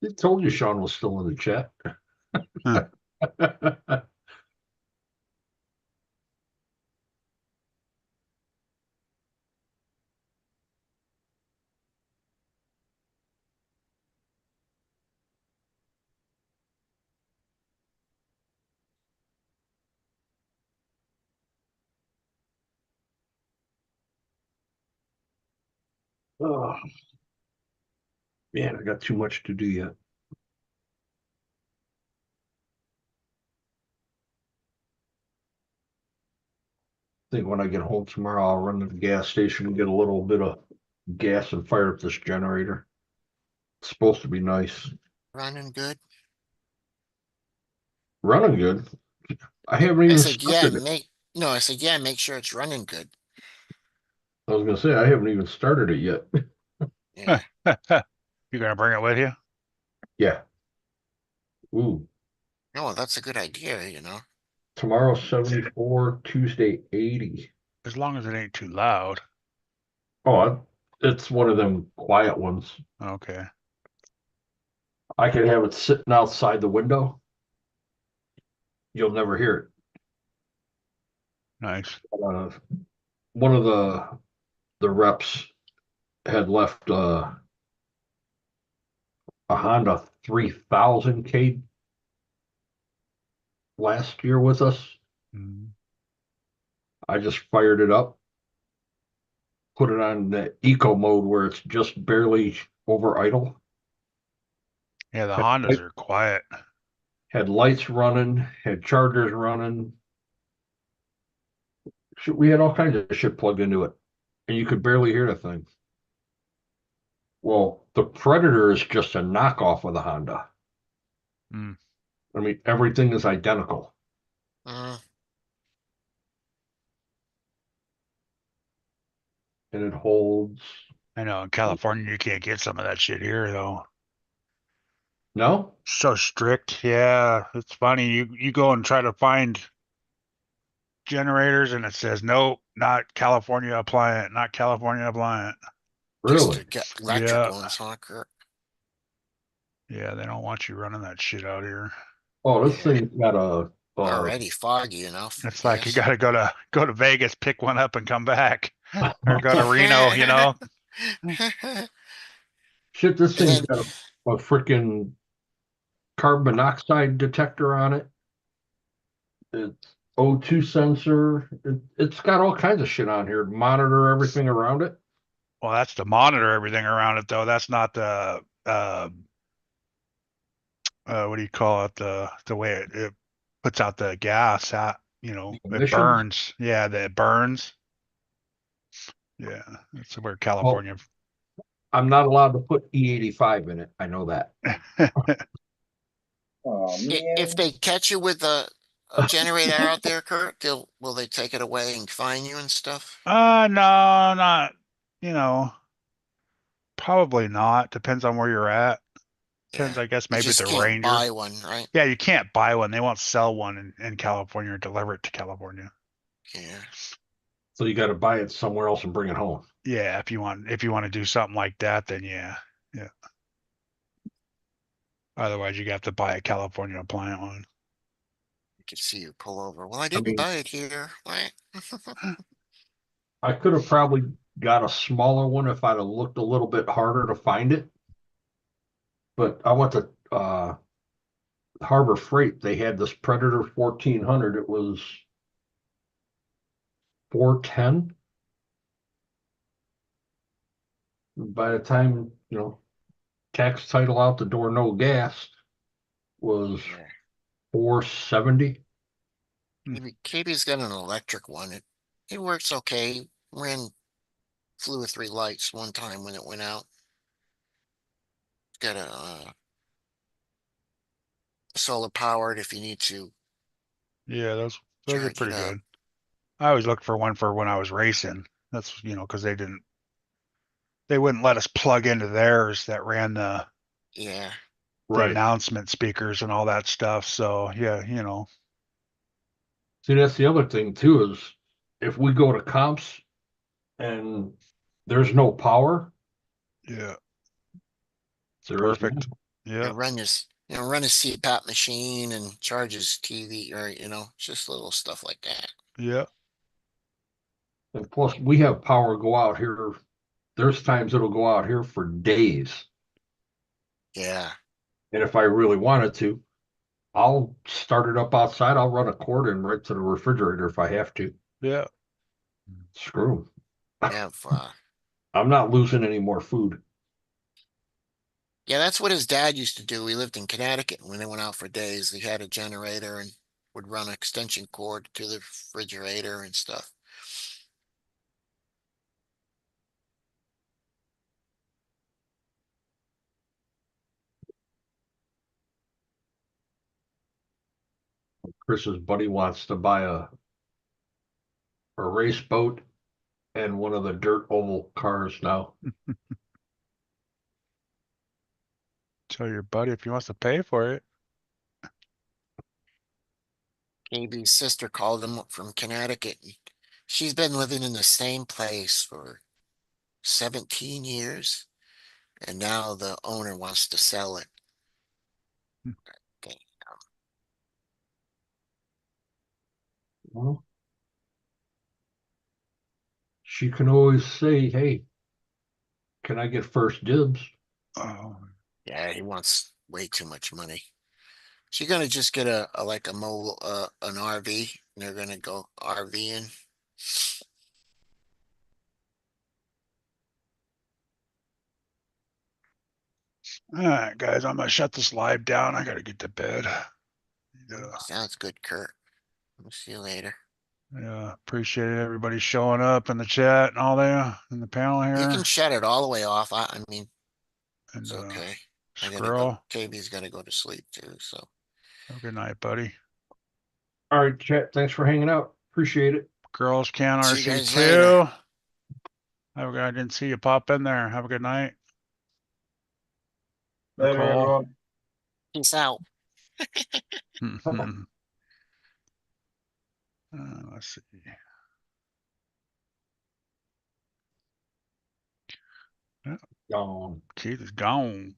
I told you Sean was still in the chat. Huh. Oh, man, I got too much to do yet. I think when I get home tomorrow, I'll run to the gas station and get a little bit of gas and fire up this generator. It's supposed to be nice. Running good. Running good. I haven't I even said, yeah, started it. no, I said, yeah, make sure it's running good. I was gonna say I haven't even started it yet. Yeah. You gonna bring it with you? Yeah. Ooh. No, that's a good idea, you know. Tomorrow 74, Tuesday 80. As long as it ain't too loud. It's one of them quiet ones. Okay. I could have it sitting outside the window. You'll never hear it. Nice. One of the reps had left a Honda 3000K last year with us. Mhm. I just fired it up, put it on the eco mode where it's just barely over idle. Yeah, the Had, Hondas are quiet. had lights running, had chargers running. We had all kinds of shit plugged into it, and you could barely hear the thing. Well, the Predator is just a knockoff of the Honda. Mm. I mean, everything is identical. Mm, And it holds. I know in California you can't get some of that shit here though. No? So strict. Yeah, it's funny. You go and try to find generators and it says nope, not California appliant, not California appliant. just Really? to get electric Yeah. ones, huh, Kurt? Yeah, they don't want you running that shit out here. Oh, this Yeah. thing's got a Already foggy enough, It's I like you guess. gotta go to Vegas, pick one up and come back. Or go to Reno, you know? shit, this And thing's then, got a freaking carbon monoxide detector on it. It's O2 sensor. It's got all kinds of shit on here to monitor everything around it. Well, that's to monitor everything around it though. That's not the what do you call it? The way it puts out the gas out, The it emissions. burns. Yeah, that it burns. Yeah, that's where Well, California. I'm not allowed to put E85 in it. I know that. Oh if man. they catch you with a generator out there, Kurt, will they take it away and fine you and stuff? No, not, you know, probably not. Depends on where you're at. Yeah. Depends, I guess, You maybe just the can't Ranger. buy one, right? Yeah, you can't buy one. They won't sell one in California or deliver it to California. Yeah. So you got to buy it somewhere else and bring it home. Yeah, if you want to do something like that, then yeah. Yeah. Otherwise, you have to buy a California appliance one. I could see you pull over. Well, I didn't mean- buy it here. What? I could have probably got a smaller one if I'd have looked a little bit harder to find it. But I went to Harbor Freight. They had this Predator 1400. It was 410. By the time, tax title out the door, no gas, was Yeah. 470. KB's got an electric one. It works okay. Flew with 3 lights one time when it went out. It's got a solar powered if you need to Yeah, those are charge it pretty up. good. I always looked for one for when I was racing. That's because they wouldn't let us plug into theirs that ran the Yeah. announcement speakers and all that stuff. So yeah, See, that's the other thing too, is if we go to comps and there's no power, yeah, there is perfect. none. Yeah, Run a CPAP machine and charge his TV or, just little stuff like that. yeah, And plus, we have power go out here. There's times it'll go out here for days. Yeah. And if I really wanted to, I'll start it up outside. I'll run a cord in right to the refrigerator if I have to. yeah. Screw 'em. Have, I'm not losing any more food. yeah, that's what his dad used to do. He lived in Connecticut. When they went out for days, he had a generator and would run an extension cord to the refrigerator and stuff. Chris's buddy wants to buy a race boat and one of the dirt oval cars now. Tell your buddy if he wants to pay for it. KB's sister called him from Connecticut. She's been living in the same place for 17 years, and now the owner wants to sell it. Damn. Well, she can always say, "Hey, can I get first dibs?" Oh, Yeah, he wants way too much money. She's gonna just get like a mobile an RV, and they're gonna go RVing. all right, guys, I'm gonna shut this live down. I gotta get to bed. Yeah, Sounds good, Kurt. We'll see you later. yeah. Appreciate everybody showing up in the chat and all there in the panel You here. can shut it all the way off. I mean, And it's okay. I gotta Squirrel, go. KB's gotta go to sleep too, so. have a good night, buddy. All right, chat. Thanks for hanging out. Appreciate it. Girls can See you RC guys later. too. I didn't see you pop in there. Have a good night. Later, Nicole. everyone. Peace out. Let's see. Gone. Keith is gone.